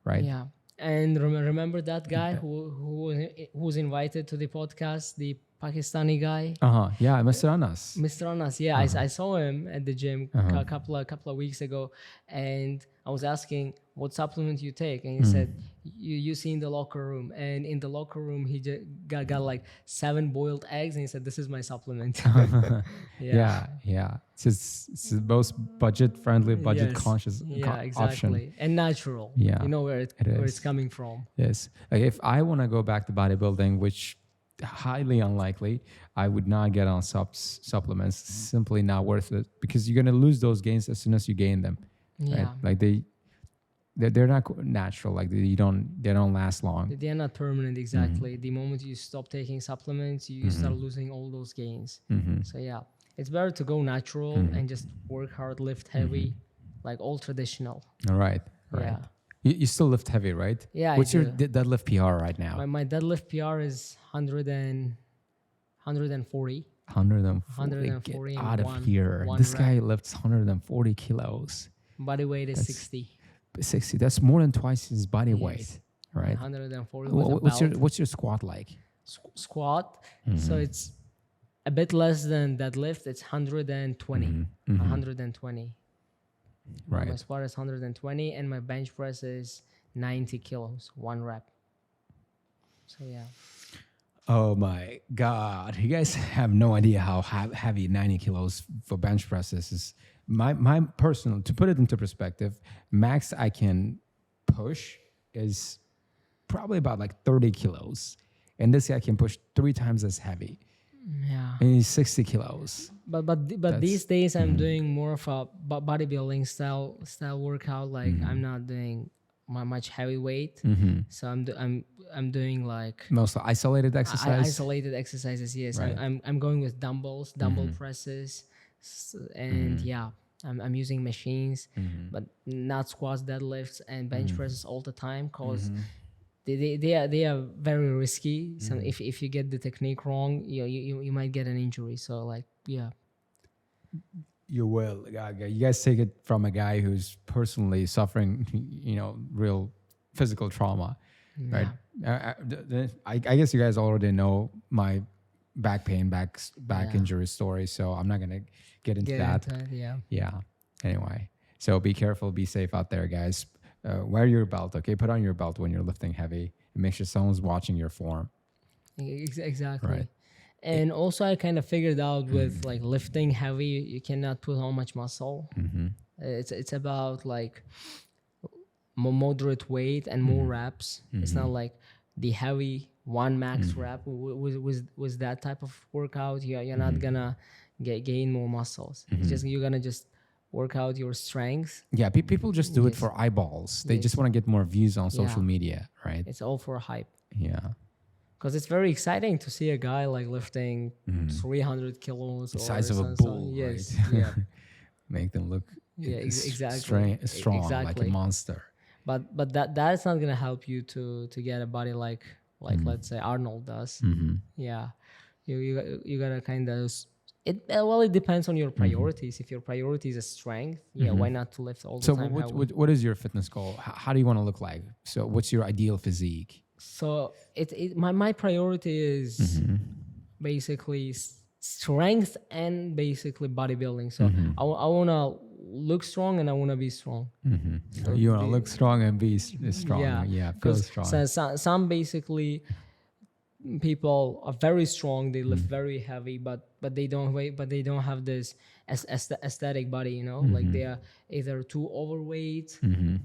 right? Yeah. And remember that guy who was invited to the podcast, the Pakistani guy? Yeah, Mr. Anas. Mr. Anas, yeah. I saw him at the gym a couple of weeks ago, and I was asking what supplement you take, and he said you see in the locker room, and in the locker room he just got like 7 boiled eggs, and he said this is my supplement. Yeah. It's the most budget friendly, budget conscious exactly. option. And natural. Yeah, you know where it's coming from. Yes. Like if I want to go back to bodybuilding, which highly unlikely, I would not get on supplements. Simply not worth it, because you're gonna lose those gains as soon as you gain them. Yeah. Right? Like they're not natural. Like they don't last long. They're not permanent, exactly. The moment you stop taking supplements, you start losing all those gains. So yeah, it's better to go natural and just work hard, lift heavy, like all traditional. All right. Yeah. You still lift heavy, right? Yeah. What's your deadlift PR right now? My deadlift PR is 140. 140. 140 Get out of one here. This rep. guy lifts 140 kilos. Body weight is 60. 60. That's more than twice his body weight, right? 140. What's your squat like? Squat? So it's a bit less than deadlift. It's 120. 120. Right. My squat is 120, and my bench press is 90 kilos, 1 rep. So yeah. Oh my God. You guys have no idea how heavy 90 kilos for bench presses is. My personal, to put it into perspective, max I can push is probably about like 30 kilos. And this guy can push 3 times as heavy. Yeah. And he's 60 kilos. But these days I'm doing more of a bodybuilding style workout. Like I'm not doing much heavyweight. So I'm doing like Mostly isolated exercise. isolated exercises. Yes, Right. I'm going with dumbbells, dumbbell presses, and yeah, I'm using machines, but not squats, deadlifts, and bench presses all the time, cause they are very risky. So if you get the technique wrong, you might get an injury. So like yeah. You will. You guys take it from a guy who's personally suffering, real physical trauma, right? I guess you guys already know my back pain, back injury story, so I'm not gonna get into that. Yeah. Anyway, so be careful, be safe out there, guys. Wear your belt, okay? Put on your belt when you're lifting heavy, and make sure someone's watching your form. Exactly. Right. And also, I kind of figured out with like lifting heavy, you cannot put on much muscle. It's about like moderate weight and more reps. It's not like the heavy one max rep with that type of workout. You're not gonna gain more muscles. It's just you're gonna just work out your strength. Yeah, people just do it for eyeballs. They just want to get more views on social media, right? It's all for hype. Yeah. Because it's very exciting to see a guy like lifting 300 kilos. The size of a bull, yes, right? Yeah. Make them look exactly. strong, like a monster. But that is not gonna help you to get a body like let's say Arnold does. Yeah, you gotta kind of it depends on your priorities. If your priority is strength, why not to lift all the time? So what is your fitness goal? How do you want to look like? So what's your ideal physique? So my priority is basically strength and basically bodybuilding. So I want to look strong and I want to be strong. So you want to look strong and be strong. Yeah, feel strong. So some basically people are very strong. They lift very heavy, but they don't weigh. But they don't have this aesthetic body. Like they are either too overweight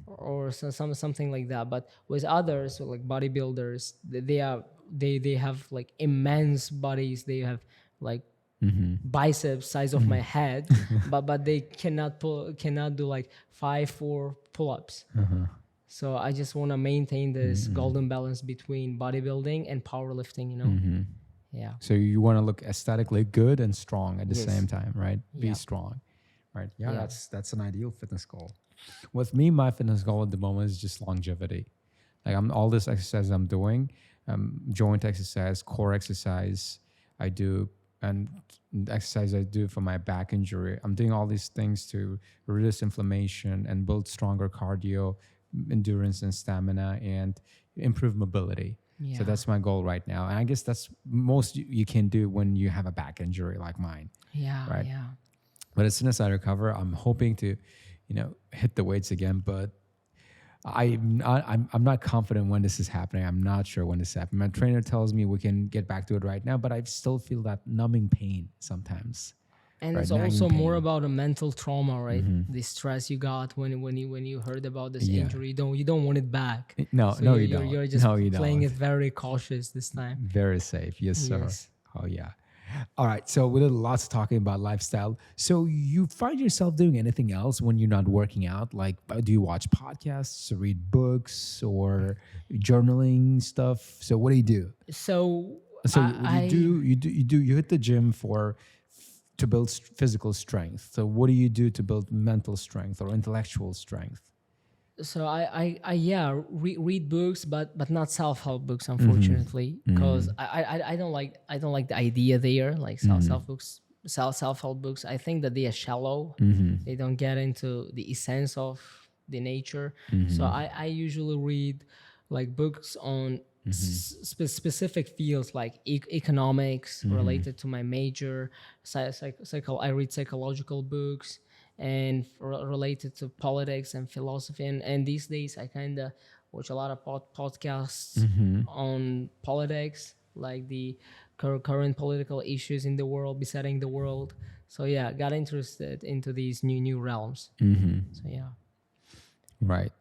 or something like that. But with others, so like bodybuilders, they have like immense bodies. They have like biceps size of my head, but they cannot do like 5-4 pull-ups. So I just want to maintain this golden balance between bodybuilding and powerlifting. Yeah. So you want to look aesthetically good and strong at the same time, right? Be strong, right? Yeah, that's an ideal fitness goal. With me, my fitness goal at the moment is just longevity. Like all this exercise I'm doing, joint exercise, core exercise, I do, and the exercise I do for my back injury. I'm doing all these things to reduce inflammation and build stronger cardio, endurance and stamina, and improve mobility. So that's my goal right now. And I guess that's most you can do when you have a back injury like mine. Yeah. Right. Yeah. But as soon as I recover, I'm hoping to, hit the weights again. But I'm not confident when this is happening. I'm not sure when this is happening. My trainer tells me we can get back to it right now, but I still feel that numbing pain sometimes. And it's also more about a mental trauma, right? The stress you got when you heard about this injury. You don't want it back. No, so you don't. You're just playing it very cautious this time. Very safe. Yes, sir. Oh, yeah. All right. So we did lots of talking about lifestyle. So you find yourself doing anything else when you're not working out? Like, do you watch podcasts or read books or journaling stuff? So what do you do? So you hit the gym to build physical strength. So what do you do to build mental strength or intellectual strength? So I read books, but not self-help books, unfortunately, because I don't like the idea there, like self-help books. I think that they are shallow. They don't get into the essence of the nature. So I usually read like books on specific fields like economics related to my major. I read psychological books and related to politics and philosophy. And these days I kind of watch a lot of podcasts on politics, like the current political issues in the world, besetting the world. So yeah, got interested into these new realms. So yeah. Right.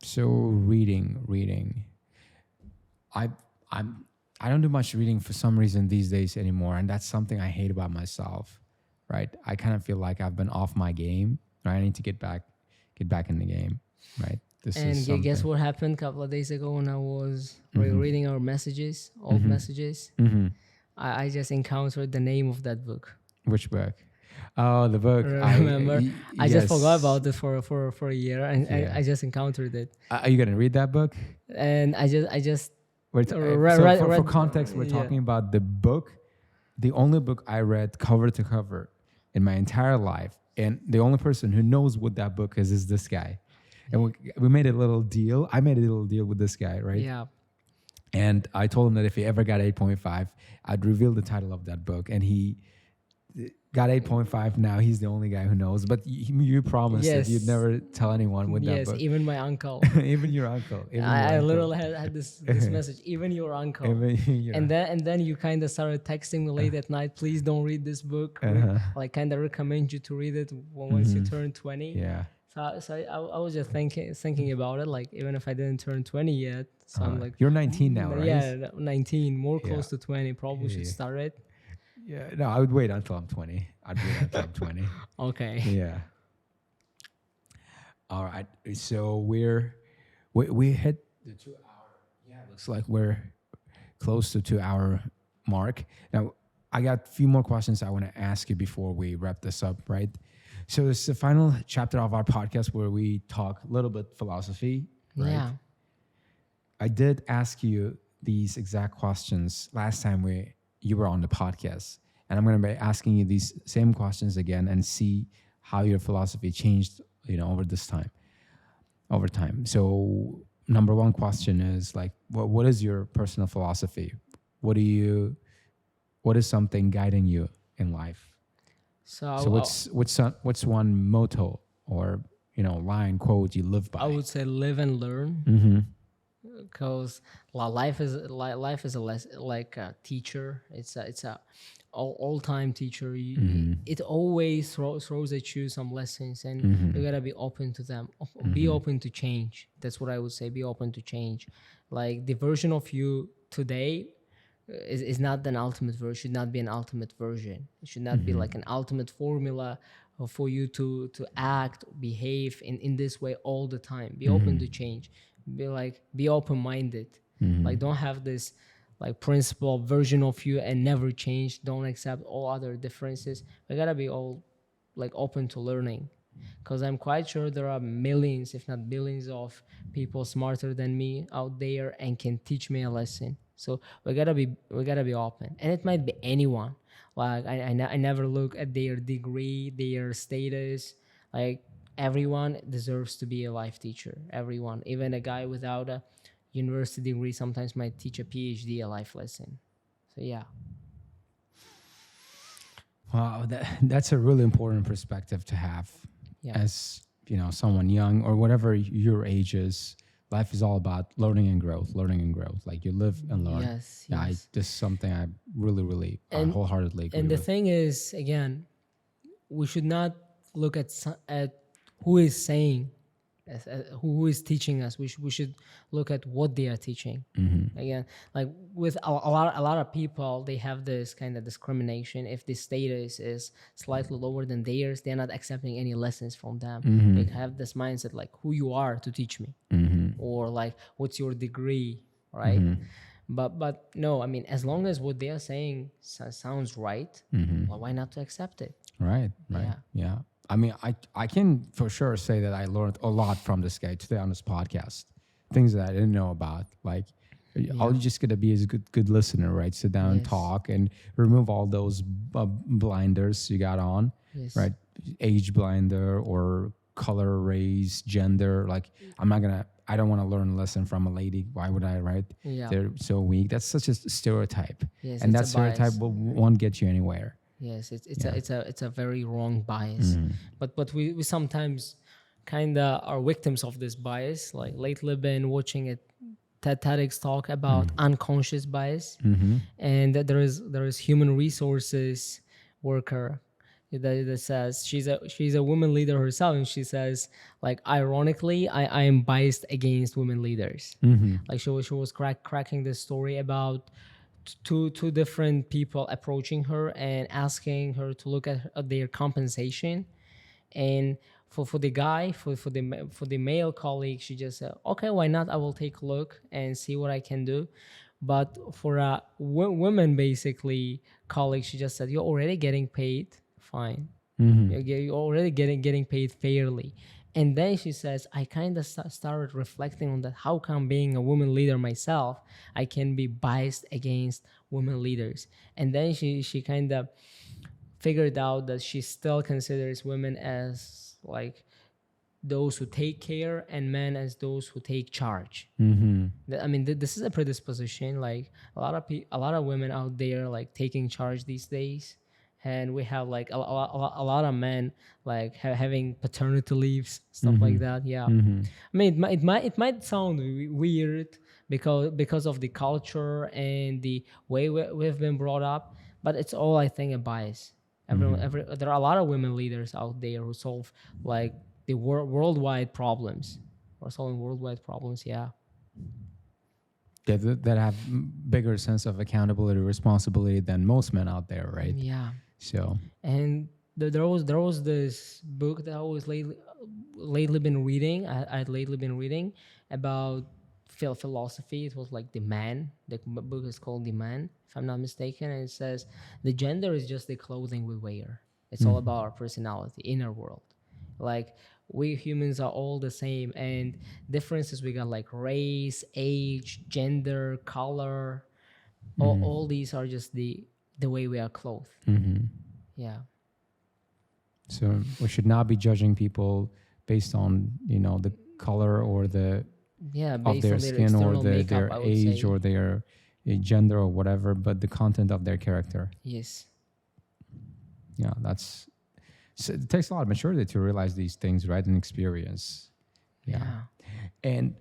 So reading. I I don't do much reading for some reason these days anymore, and that's something I hate about myself. Right? I kind of feel like I've been off my game. Right? I need to get back in the game. Right? This And is something. guess what happened a couple of days ago when I was reading our messages, old messages? I just encountered the name of that book. Which book? Oh, the book. Remember? I just forgot yes. about it for a year, and Yeah. I just encountered it. Are you gonna read that book? And I just For context, we're yeah. talking about the book, the only book I read cover to cover in my entire life, and the only person who knows what that book is this guy. And we made a little deal. I made a little deal with this guy, right? Yeah. And I told him that if he ever got 8.5, I'd reveal the title of that book. And he got 8.5. Now he's the only guy who knows. But you promised that you'd never tell anyone with that book. Yes, even my uncle. Even your uncle. I literally had this message. Even your uncle. And then you kind of started texting me late at night. Please don't read this book. Like kind of recommend you to read it once you turn 20. Yeah. So I was just thinking about it. Like even if I didn't turn 20 yet, so I'm like, you're 19 now, right? Yeah, 19, more close to 20. Probably should start it. Yeah, no, I would wait until I'm 20. I'd wait until I'm 20. Okay. Yeah. All right. So we hit the 2 hour. Yeah, looks like we're close to 2 hour mark. Now, I got a few more questions I want to ask you before we wrap this up, right? So it's the final chapter of our podcast where we talk a little bit philosophy, right? Yeah. I did ask you these exact questions last time you were on the podcast, and I'm going to be asking you these same questions again and see how your philosophy changed, over time. So number one question is like, what is your personal philosophy? What is something guiding you in life? So what's one motto or line, quote you live by? I would say live and learn. Mm-hmm. Because life is like a teacher. It's a all time teacher. It always throws at you some lessons, and you gotta be open to them. Be open to change. That's what I would say. Be open to change. Like the version of you today is not an ultimate version. Should not be an ultimate version. It should not be like an ultimate formula for you to act, behave in this way all the time. Be open to change. Be open-minded. Like don't have this like principle version of you and never change. Don't accept all other differences. We gotta be all like open to learning, because I'm quite sure there are millions, if not billions, of people smarter than me out there and can teach me a lesson. So we gotta be open, and it might be anyone. Like I never look at their degree, their status. Like everyone deserves to be a life teacher. Everyone, even a guy without a university degree, sometimes might teach a PhD a life lesson. So yeah. Wow, that's a really important perspective to have. Yeah. As someone young or whatever your age is. Life is all about learning and growth. Like you live and learn. Yes. Yeah, this is something I really wholeheartedly agree with. And the thing is, again, we should not look at who is saying, who is teaching us. We should look at what they are teaching. Again, like with a lot of people, they have this kind of discrimination. If the status is slightly lower than theirs, they're not accepting any lessons from them. They have this mindset like, who you are to teach me, or like, what's your degree, right? But no, I mean, as long as what they are saying sounds right, well, why not to accept it? Right. Yeah. I mean, I can for sure say that I learned a lot from this guy today on this podcast. Things that I didn't know about. Like, all you just gotta be is a good listener, right? Sit down and talk and remove all those blinders you got on, right? Age blinder or color, race, gender. Like, I don't want to learn a lesson from a lady. Why would I, right? Yeah. They're so weak. That's such a stereotype. Yes, and that stereotype won't get you anywhere. Yes, it's a very wrong bias. But we sometimes kind of are victims of this bias. Like lately been watching a TEDx talk about unconscious bias, and that there is human resources worker that says she's a woman leader herself, and she says, like, ironically, I am biased against women leaders. Like she was cracking this story about two different people approaching her and asking her to look at their compensation. And for the guy, for the male colleague, she just said, okay, why not, I will take a look and see what I can do. But for a woman basically colleague, she just said, you're already getting paid fine. You're already getting paid fairly. And then she says, I kind of started reflecting on that. How come being a woman leader myself, I can be biased against women leaders? And then she kind of figured out that she still considers women as like those who take care and men as those who take charge. I mean, this is a predisposition. Like a lot of women out there like taking charge these days, and we have like a lot of men like having paternity leaves, stuff like that. Yeah, I mean, it might sound weird because of the culture and the way we've been brought up, but it's all, I think, a bias. There are a lot of women leaders out there who solve like the worldwide problems, or solving worldwide problems. Yeah. That have bigger sense of accountability, responsibility than most men out there, right? Yeah. So, and there was this book that I was lately been reading. I'd lately been reading about philosophy. It was like The Man. The book is called The Man, if I'm not mistaken. And it says the gender is just the clothing we wear. It's all about our personality, inner world. Like we humans are all the same, and differences we got like race, age, gender, color. All these are just the way we are clothed. Yeah. So we should not be judging people based on the color or the of their skin or their age or their gender or whatever, but the content of their character. Yes. Yeah, so it takes a lot of maturity to realize these things, right? And experience. Yeah. And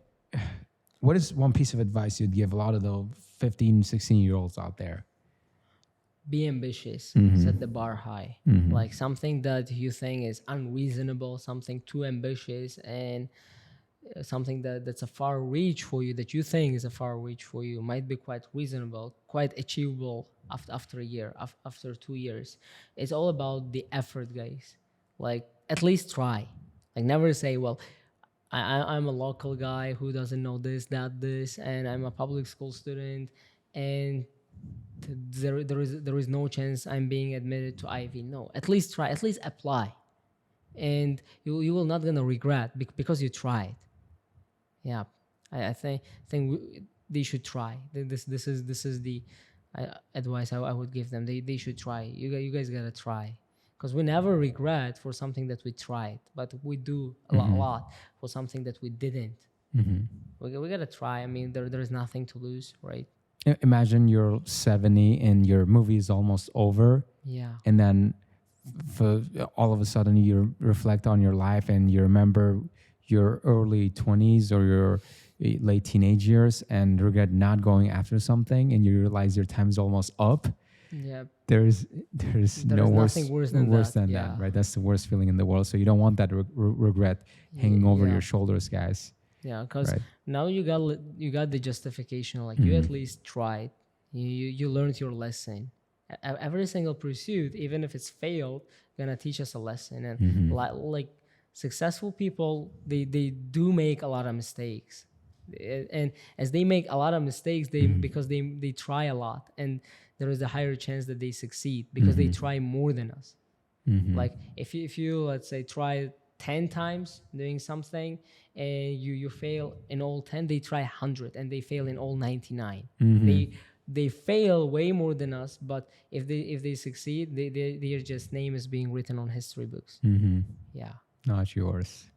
what is one piece of advice you'd give a lot of the 15, 16-year-olds out there? Be ambitious. Set the bar high. Like something that you think is unreasonable, something too ambitious, and something that's a far reach for you, that you think is a far reach for you, might be quite reasonable, quite achievable after a year, after 2 years. It's all about the effort, guys. Like at least try. Like never say, well, I'm a local guy who doesn't know this, and I'm a public school student, and there is no chance I'm being admitted to Ivy. No, at least try, at least apply, and you will not gonna regret because you tried. Yeah, I think they should try. This is the advice I would give them. They should try. You guys gotta try, because we never regret for something that we tried, but we do a lot for something that we didn't. We gotta try. I mean, there is nothing to lose, right? Imagine you're 70 and your movie is almost over. Yeah. And then for all of a sudden you reflect on your life and you remember your early 20s or your late teenage years and regret not going after something, and you realize your time is almost up. Yeah. There's no nothing worse than that, right? That's the worst feeling in the world. So you don't want that regret hanging over your shoulders, guys. Yeah, because now you got the justification. Like you at least tried. You learned your lesson. Every single pursuit, even if it's failed, gonna teach us a lesson. And like successful people, they do make a lot of mistakes. And as they make a lot of mistakes, because they try a lot, and there is a higher chance that they succeed because they try more than us. Like if you let's say try 10 times doing something and you fail in all 10, they try 100 and they fail in all 99. They fail way more than us, but if they succeed, their just name is being written on history books. Yeah. Not yours.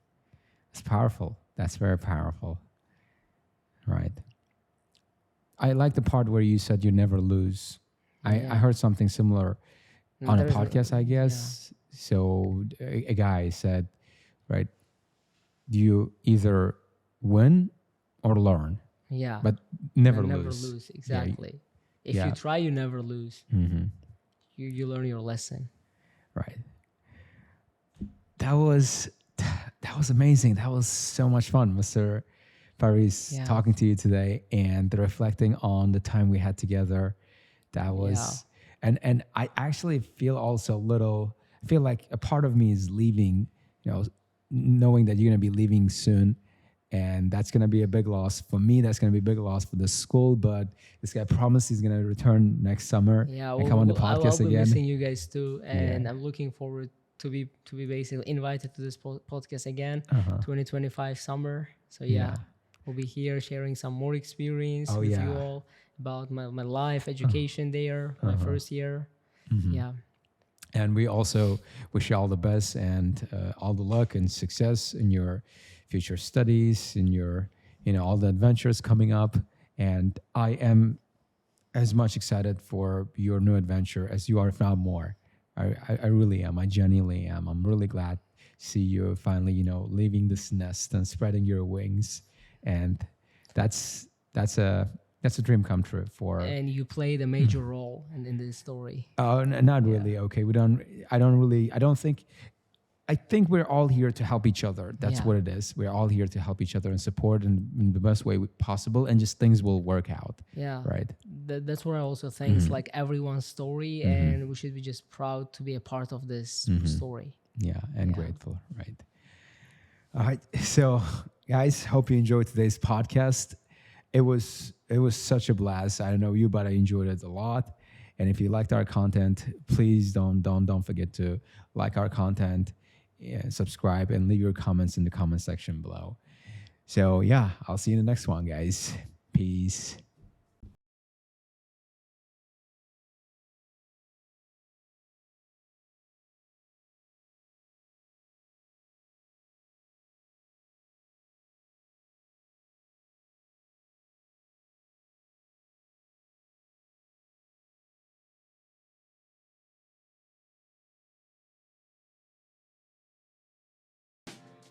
It's powerful. That's very powerful. Right. I like the part where you said you never lose. I heard something similar on a podcast, I guess. Yeah. So a guy said, right, you either win or learn. Yeah. But never lose. Never lose, exactly. If you try, you never lose. You learn your lesson. Right. That was amazing. That was so much fun, Mr. Parviz, talking to you today and reflecting on the time we had together. That Yeah. was, and I actually feel also a little, I feel like a part of me is leaving, you know, knowing that you're going to be leaving soon. And that's going to be a big loss for me. That's going to be a big loss for the school. But this guy promised he's going to return next summer Yeah, and come on the I'll podcast be missing again. you guys too, and Yeah. I'm looking forward to be basically invited to this podcast again, Uh-huh. 2025 summer. So Yeah. we'll be here sharing some more experience Oh, with you yeah. all about my life, education there, my first year. Yeah, And we also wish you all the best and all the luck and success in your future studies, in your, all the adventures coming up. And I am as much excited for your new adventure as you are, if not more. I really am. I genuinely am. I'm really glad to see you finally, leaving this nest and spreading your wings. And that's a dream come true for. and you played a major role in this story. Oh, not really. Okay, we don't. I don't really. I don't think. I think we're all here to help each other. That's Yeah. what it is. We're all here to help each other and support in the best way possible, and just things will work out. Yeah, Right. that's what I also think. It's like everyone's story, and we should be just proud to be a part of this story. Yeah, and Yeah. grateful. Right. All right. So, guys, hope you enjoyed today's podcast. It was such a blast. I don't know you, but I enjoyed it a lot. And if you liked our content, please don't forget to like our content, subscribe, and leave your comments in the comment section below. So yeah, I'll see you in the next one, guys. Peace.